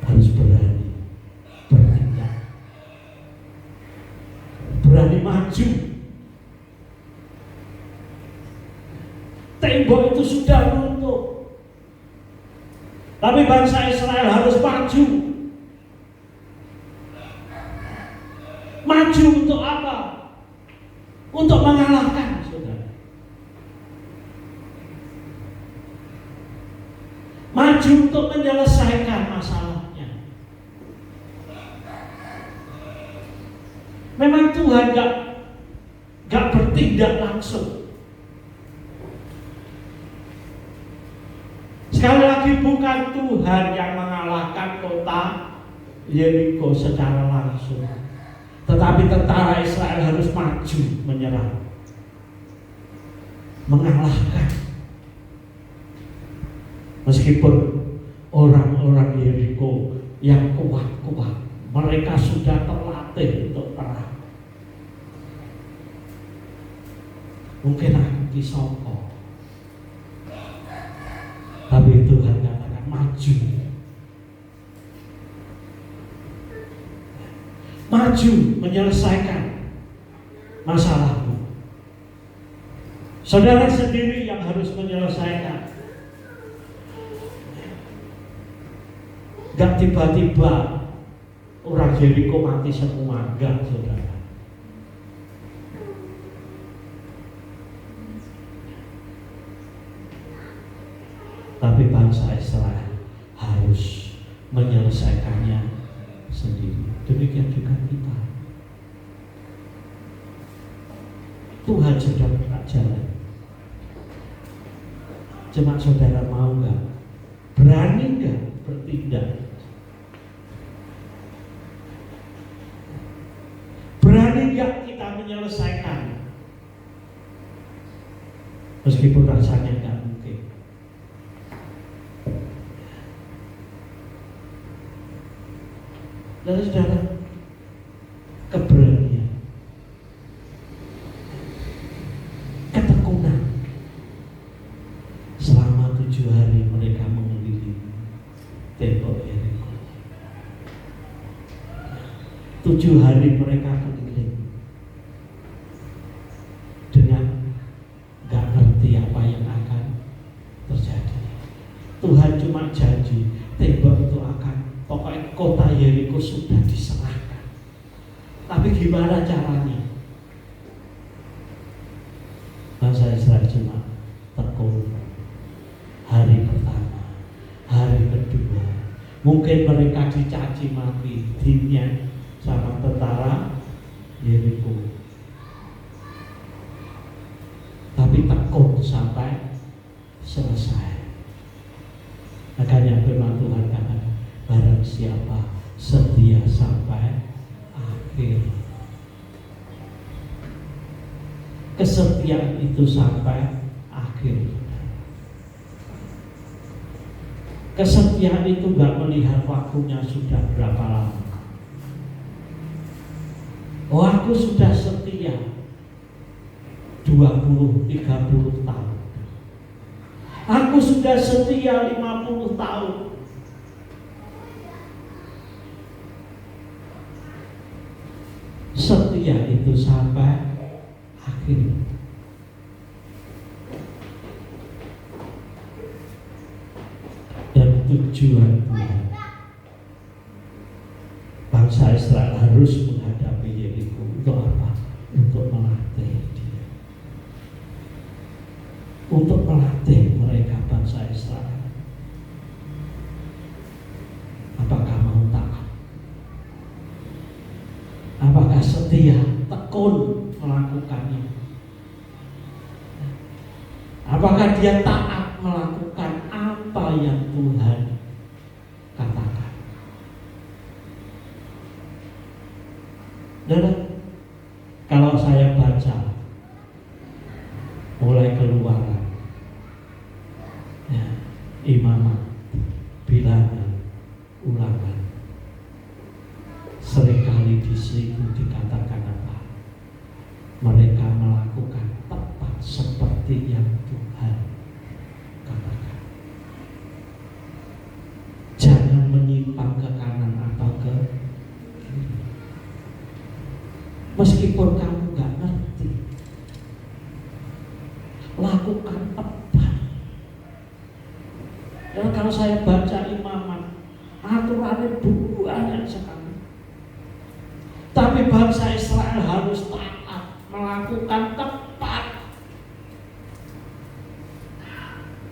Harus berani bertindak, berani maju. Tembok itu sudah runtuh, tapi bangsa Israel harus maju. Maju untuk apa? Untuk mengalahkan, saudara. Maju untuk menyelesaikan masalahnya. Memang Tuhan gak bertindak langsung. Sekali lagi bukan Tuhan yang mengalahkan kota Yeriko secara langsung, tetapi tentara Israel harus maju menyerang, mengalahkan. Meskipun orang-orang Yeriko yang kuat-kuat, mereka sudah terlatih untuk perang. Mungkin aku disokong, tapi Tuhan katakan maju. Maju menyelesaikan masalahmu. Saudara sendiri yang harus menyelesaikan. Gak tiba-tiba orang Yeriko mati semua, enggak, saudara. Tapi bangsa Israel harus menyelesaikannya sendiri. Demikian juga kita. Tuhan sudah buka jalan. Cuma saudara mau gak? Berani gak bertindak? Berani gak kita menyelesaikan meskipun rasanya nggak mungkin. Lalu saudara, keberanian, ketekunan. Selama 7 hari mereka mengelilingi tembok Yeriko. 7 hari mereka keliling dengan gak ngerti apa yang akan terjadi. Tuhan cuma janji tembok itu akan, pokoknya kota Yeriko sudah diserahkan. Tapi gimana caranya? Bangsa Israel cuma tekun. Hari pertama, hari kedua, mungkin mereka dicaci maki, timnya sama tentara Yeriko. Tapi tekun sampai selesai. Makanya firman Tuhan katakan, barang siapa setia sampai akhir. Kesetiaan itu sampai akhir. Kesetiaan itu gak melihat waktunya sudah berapa lama. Oh, aku sudah setia 20-30 tahun. Aku sudah setia 50 tahun. Setia itu sampai akhir. Dan tujuan Tuhan, bangsa Israel harus menghadapi Yeriko. Untuk apa? Untuk melatih dia, untuk melatih mereka bangsa Israel. Apakah mau taat? Apakah setia, tekun melakukannya? Apakah dia taat melakukan apa yang Tuhan katakan? Dan kalau saya baca mulai Keluaran, ya, Imamat, Bilangan, Ulangan, seringkali diselingkuh dikatakan apa? Mereka melakukan tepat seperti yang Tuhan katakan. Jangan menyimpang ke kanan atau ke kiri. Meskipun kamu gak ngerti, lakukan tepat. Dan kalau saya baca Imamat, aturannya banyak sekali. Tapi bangsa Israel harus taat, melakukan tepat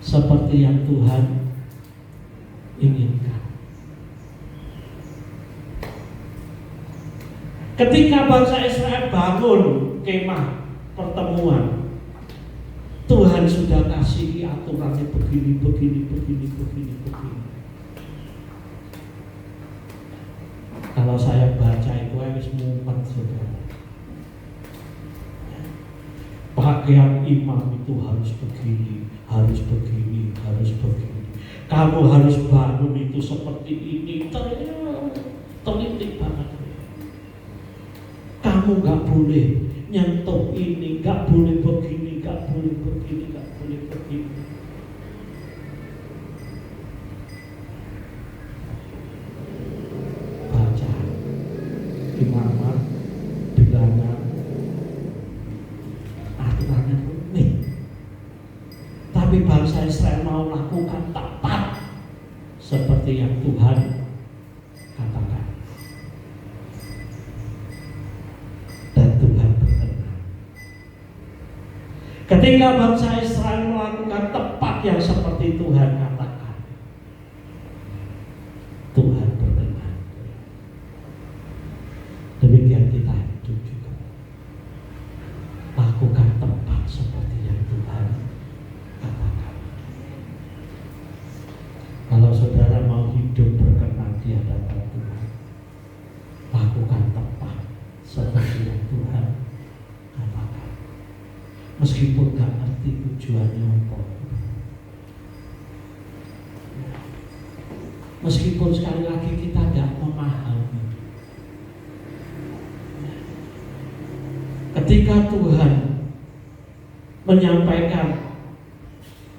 seperti yang Tuhan inginkan. Ketika bangsa Israel bangun kemah pertemuan, Tuhan sudah kasih aturannya begini. Kalau saya baca itu harus mumpet, saudara. Pakaian imam itu harus begini. Kamu harus bangun itu seperti ini. Teliti banget. Kamu gak boleh nyentuh ini, gak boleh begini, gak boleh begini. Baca Imamat, Bilangan, aturannya rumit. Tapi bangsa Israel mau lakukan tepat seperti yang Tuhan katakan. Dan Tuhan berkenan. Ketika bangsa Israel melakukan tepat yang seperti Tuhan katakan, Tuhan berkenan. Demikian kita hidup juga. Lakukan tepat seperti yang Tuhan katakan. Kalau saudara mau hidup berkenan di hadapan Tuhan, lakukan tepat seperti yang Tuhan katakan. Meskipun gak ngerti ngerti tujuannya apa. Meskipun sekali lagi kita tidak memahami, ketika Tuhan menyampaikan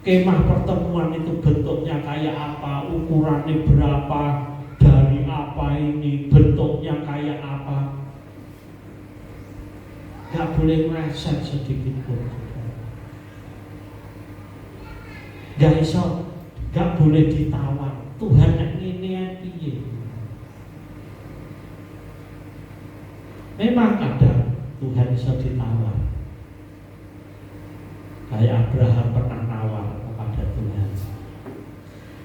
kemah pertemuan itu bentuknya kayak apa, ukurannya berapa, dari apa ini, bentuknya kayak apa, gak boleh meleset sedikit pun. Gak boleh ditawar. Tuhan yang ini piye. Memang kadang Tuhan bisa ditawar. Kayak Abraham pernah nawar kepada Tuhan.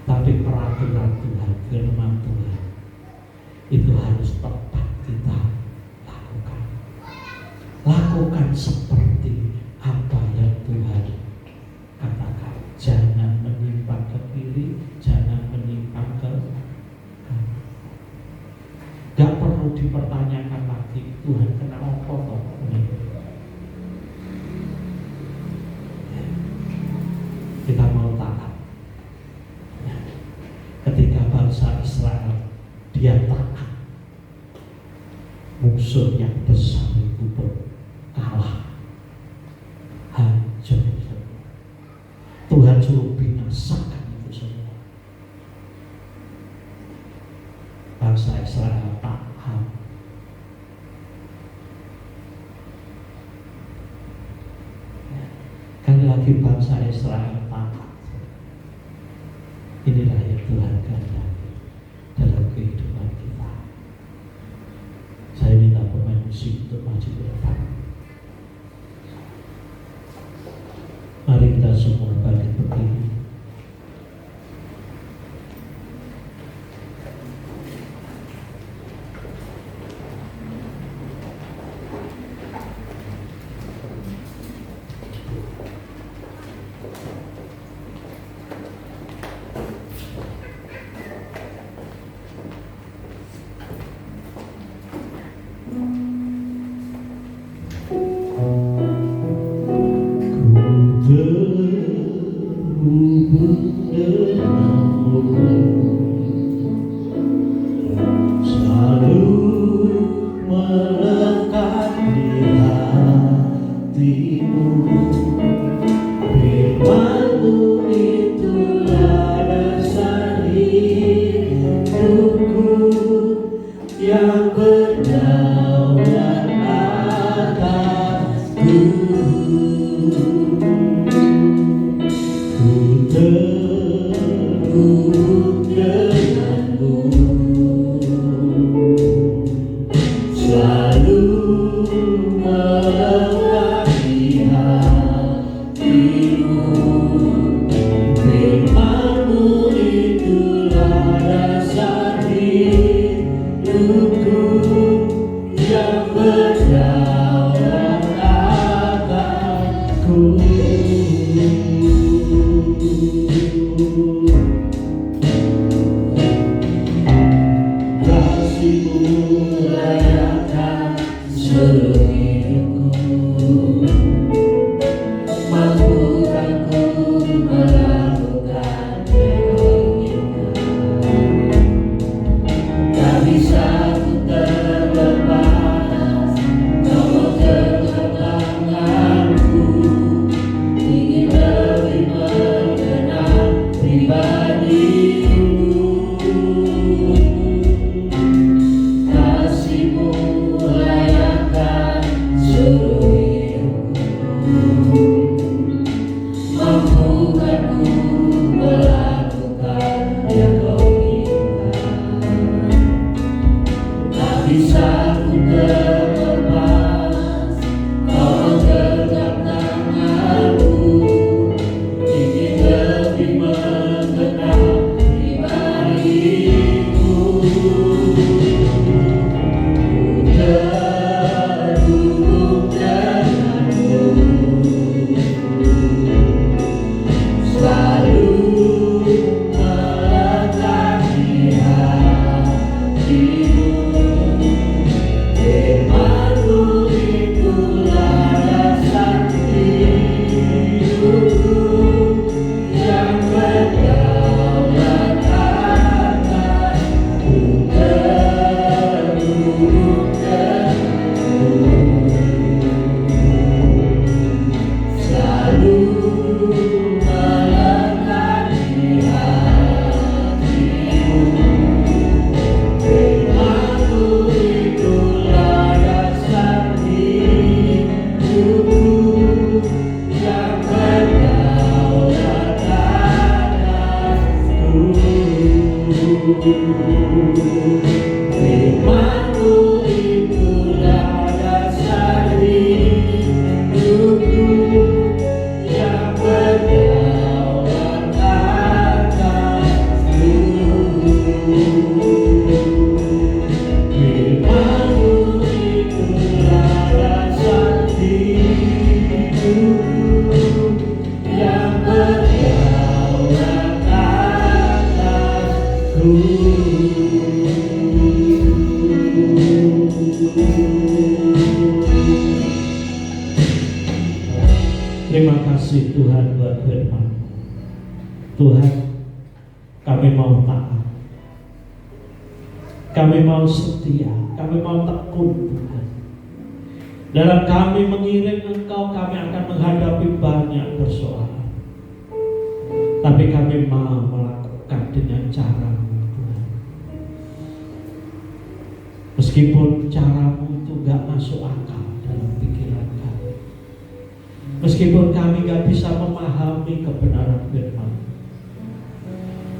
Tapi peraturan Tuhan, firman Tuhan itu harus tepat kita lakukan. Lakukan seperti apa yang Tuhan katakan. Jangan menyimpang ke kiri, jangan menyimpang ke kanan. Gak perlu dipertanyakan lagi, Tuhan kenapa kok kita mau taat. Ketika bangsa Israel dia taat, musuh yang besar itu pun kalah, hancur. Tuhan suruh binasakan itu semua. Bangsa Israel taat. Kali lagi bangsa Israel taat. Inilah yang Tuhan kehendaki dalam kehidupan kita. Saya minta pemain musik untuk maju ke depan. Mari kita semua balik berdiri. Terima kasih Tuhan buat firman. Tuhan, kami mau taat, kami mau setia, kami mau tekun Tuhan. Dalam kami mengiring Engkau, kami akan menghadapi banyak persoalan, tapi kami mau melakukan dengan cara-Mu Tuhan. Meskipun cara-Mu itu gak masuk akal dalam pikiran kami, meskipun kami gak bisa memahami kebenaran firman,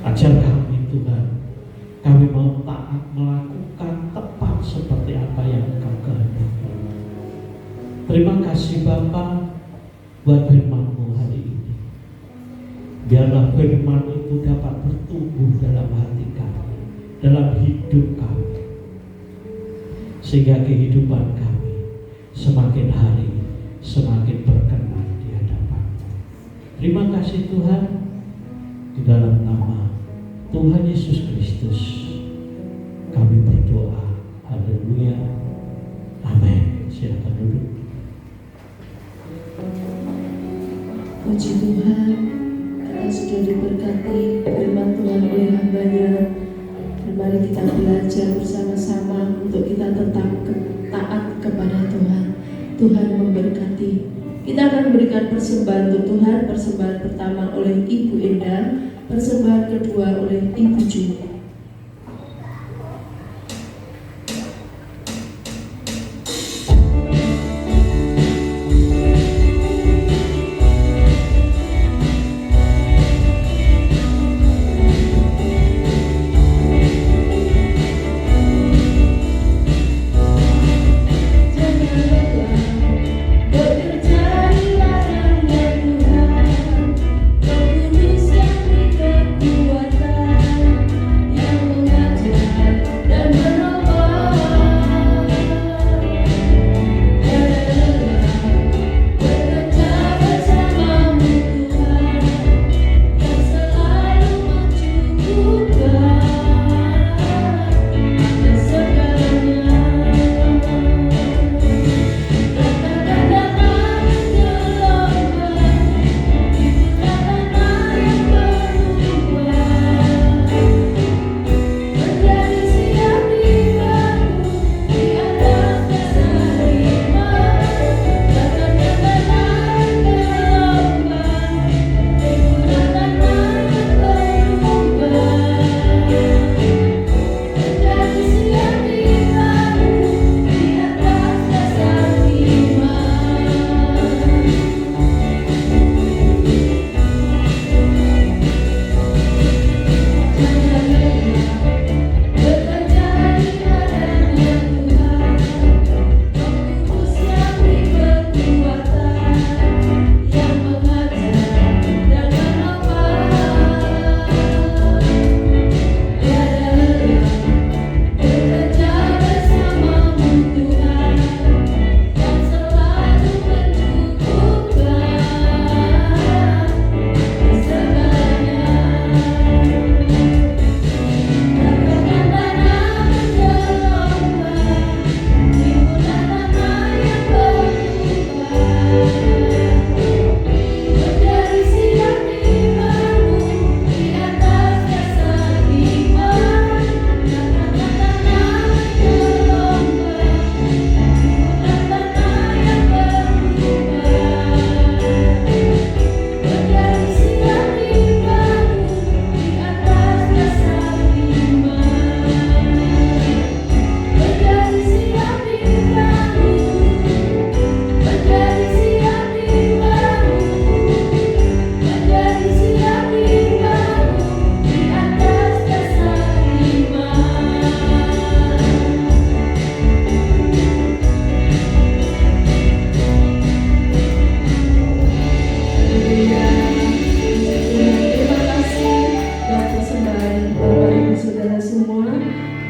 ajar kami Tuhan. Kami mau taat melakukan tepat seperti apa yang Engkau kehendaki. Terima kasih Bapa buat firman-Mu hari ini. Biarlah firman itu dapat bertumbuh dalam hati kami, dalam hidup kami, sehingga kehidupan kami semakin hari semakin berkenan di hadapan-Mu. Terima kasih Tuhan, di dalam nama Tuhan Yesus Kristus kami berdoa. Haleluya. Amin. Silakan duduk. Puji Tuhan, kita sudah diberkati firman Tuhan oleh hamba-Nya. Dan mari kita belajar bersama-sama untuk kita tetap taat kepada Tuhan. Tuhan memberkati. Kita akan berikan persembahan untuk Tuhan. Persembahan pertama oleh Ibu Endah, persembahan kedua oleh Ibu Juni.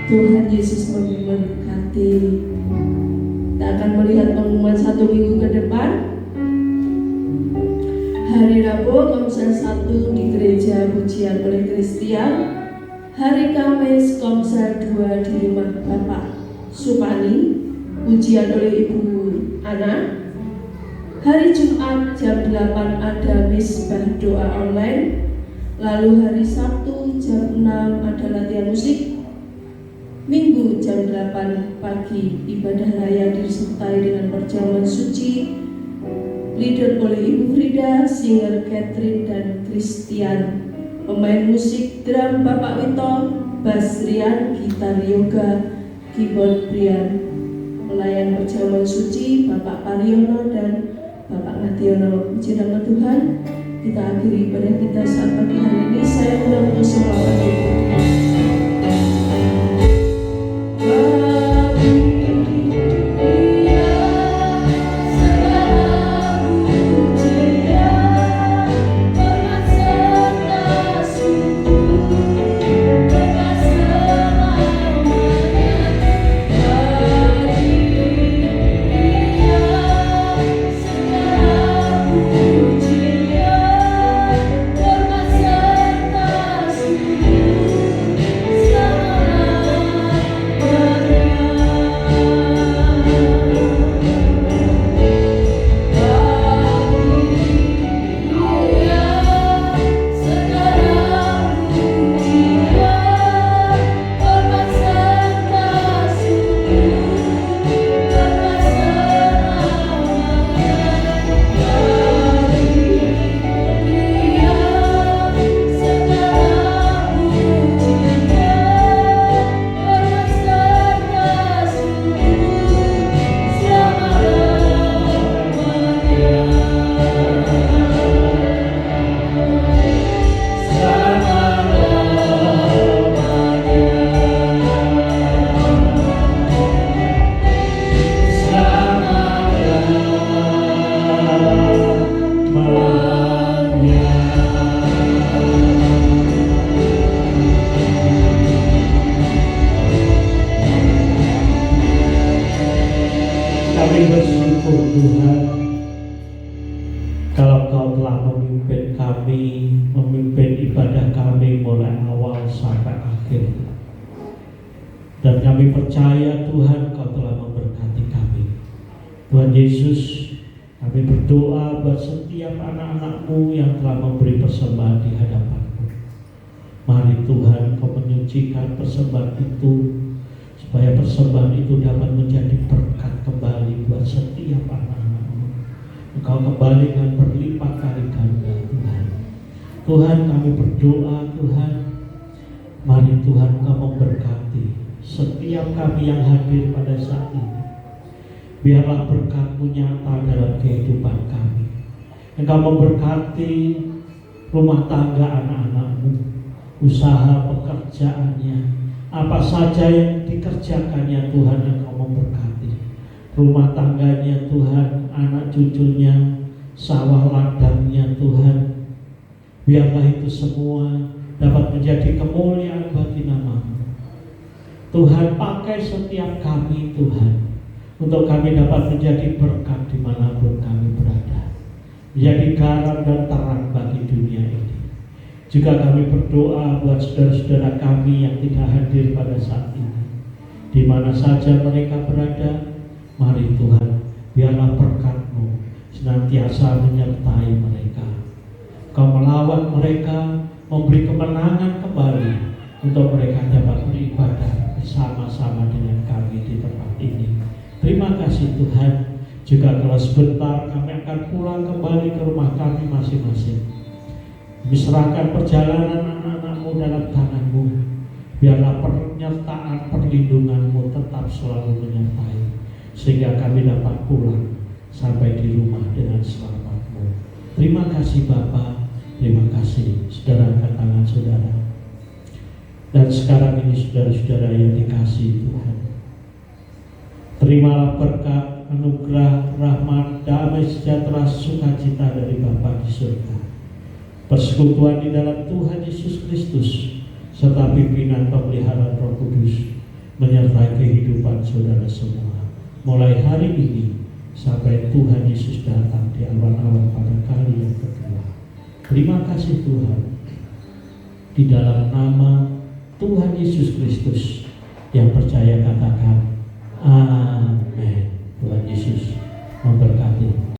Tuhan Yesus memberkati. Kita akan melihat pengumuman 1 minggu ke depan. Hari Rabu Komsel 1 di Gereja Pujian oleh Kristian. Hari Kamis Komsel 2 di rumah Bapak Supani, pujian oleh Ibu Ana. Hari Jumat jam 8 ada misbah doa online. Lalu hari Sabtu jam 6 ada latihan musik. Minggu jam 8 pagi ibadah raya disertai dengan perjamuan suci, leader oleh Ibu Frida, singer Catherine dan Christian, pemain musik drum Bapak Wito, bass Rian, gitar Yoga, keyboard Brian, pelayan perjamuan suci Bapak Pariono dan Bapak Ngadiono. Puji nama Tuhan. Kita akhiri ibadah kita saat pagi hari ini. Saya undang untuk selawat kita. Kami bersyukur Tuhan, kalau Kau telah memimpin kami, memimpin ibadah kami mulai awal sampai akhir. Dan kami percaya Tuhan Kau telah memberkati kami. Tuhan Yesus, kami berdoa buat setiap anak-anak-Mu yang telah memberi persembahan di hadapan-Mu. Mari Tuhan Kau menyucikan persembahan itu, supaya persembahan itu dapat menjadi berkat kembali buat setiap anak-anak-Mu. Engkau kembalikan berlipat kali ganda Tuhan. Tuhan, kami berdoa Tuhan, mari Tuhan Engkau memberkati setiap kami yang hadir pada saat ini. Biarlah berkat-Mu nyata dalam kehidupan kami. Engkau memberkati rumah tangga anak-anak-Mu, usaha pekerjaannya, apa saja yang dikerjakannya Tuhan Engkau memberkati. Rumah tangganya Tuhan, anak cucunya, sawah ladangnya Tuhan. Biarlah itu semua dapat menjadi kemuliaan bagi nama-Mu. Tuhan, pakai setiap kami Tuhan, untuk kami dapat menjadi berkat dimanapun kami berada, menjadi garam dan terang bagi dunia ini. Juga kami berdoa buat saudara-saudara kami yang tidak hadir pada saat ini, di mana saja mereka berada. Mari Tuhan, biarlah berkat-Mu senantiasa menyertai mereka. Kau melawat mereka, memberi kemenangan kembali untuk mereka dapat beribadah bersama-sama dengan kami di tempat ini. Terima kasih Tuhan. Juga kalau sebentar kami akan pulang kembali ke rumah kami masing-masing, diserahkan perjalanan anak-anak-Mu dalam tangan-Mu. Biarlah penyertaan perlindungan-Mu tetap selalu menyertai, sehingga kami dapat pulang sampai di rumah dengan selamat-Mu. Terima kasih Bapa, terima kasih. Saudara, angkat tangan saudara. Dan sekarang ini saudara-saudara yang dikasihi Tuhan, terimalah berkat, anugerah, rahmat, damai sejahtera, sukacita dari Bapa di surga, persekutuan di dalam Tuhan Yesus Kristus, serta pimpinan pemeliharaan Roh Kudus menyertai kehidupan saudara semua, mulai hari ini sampai Tuhan Yesus datang di awan-awan pada kali yang kedua. Terima kasih Tuhan. Di dalam nama Tuhan Yesus Kristus, yang percaya katakan amin. Tuhan Yesus memberkati.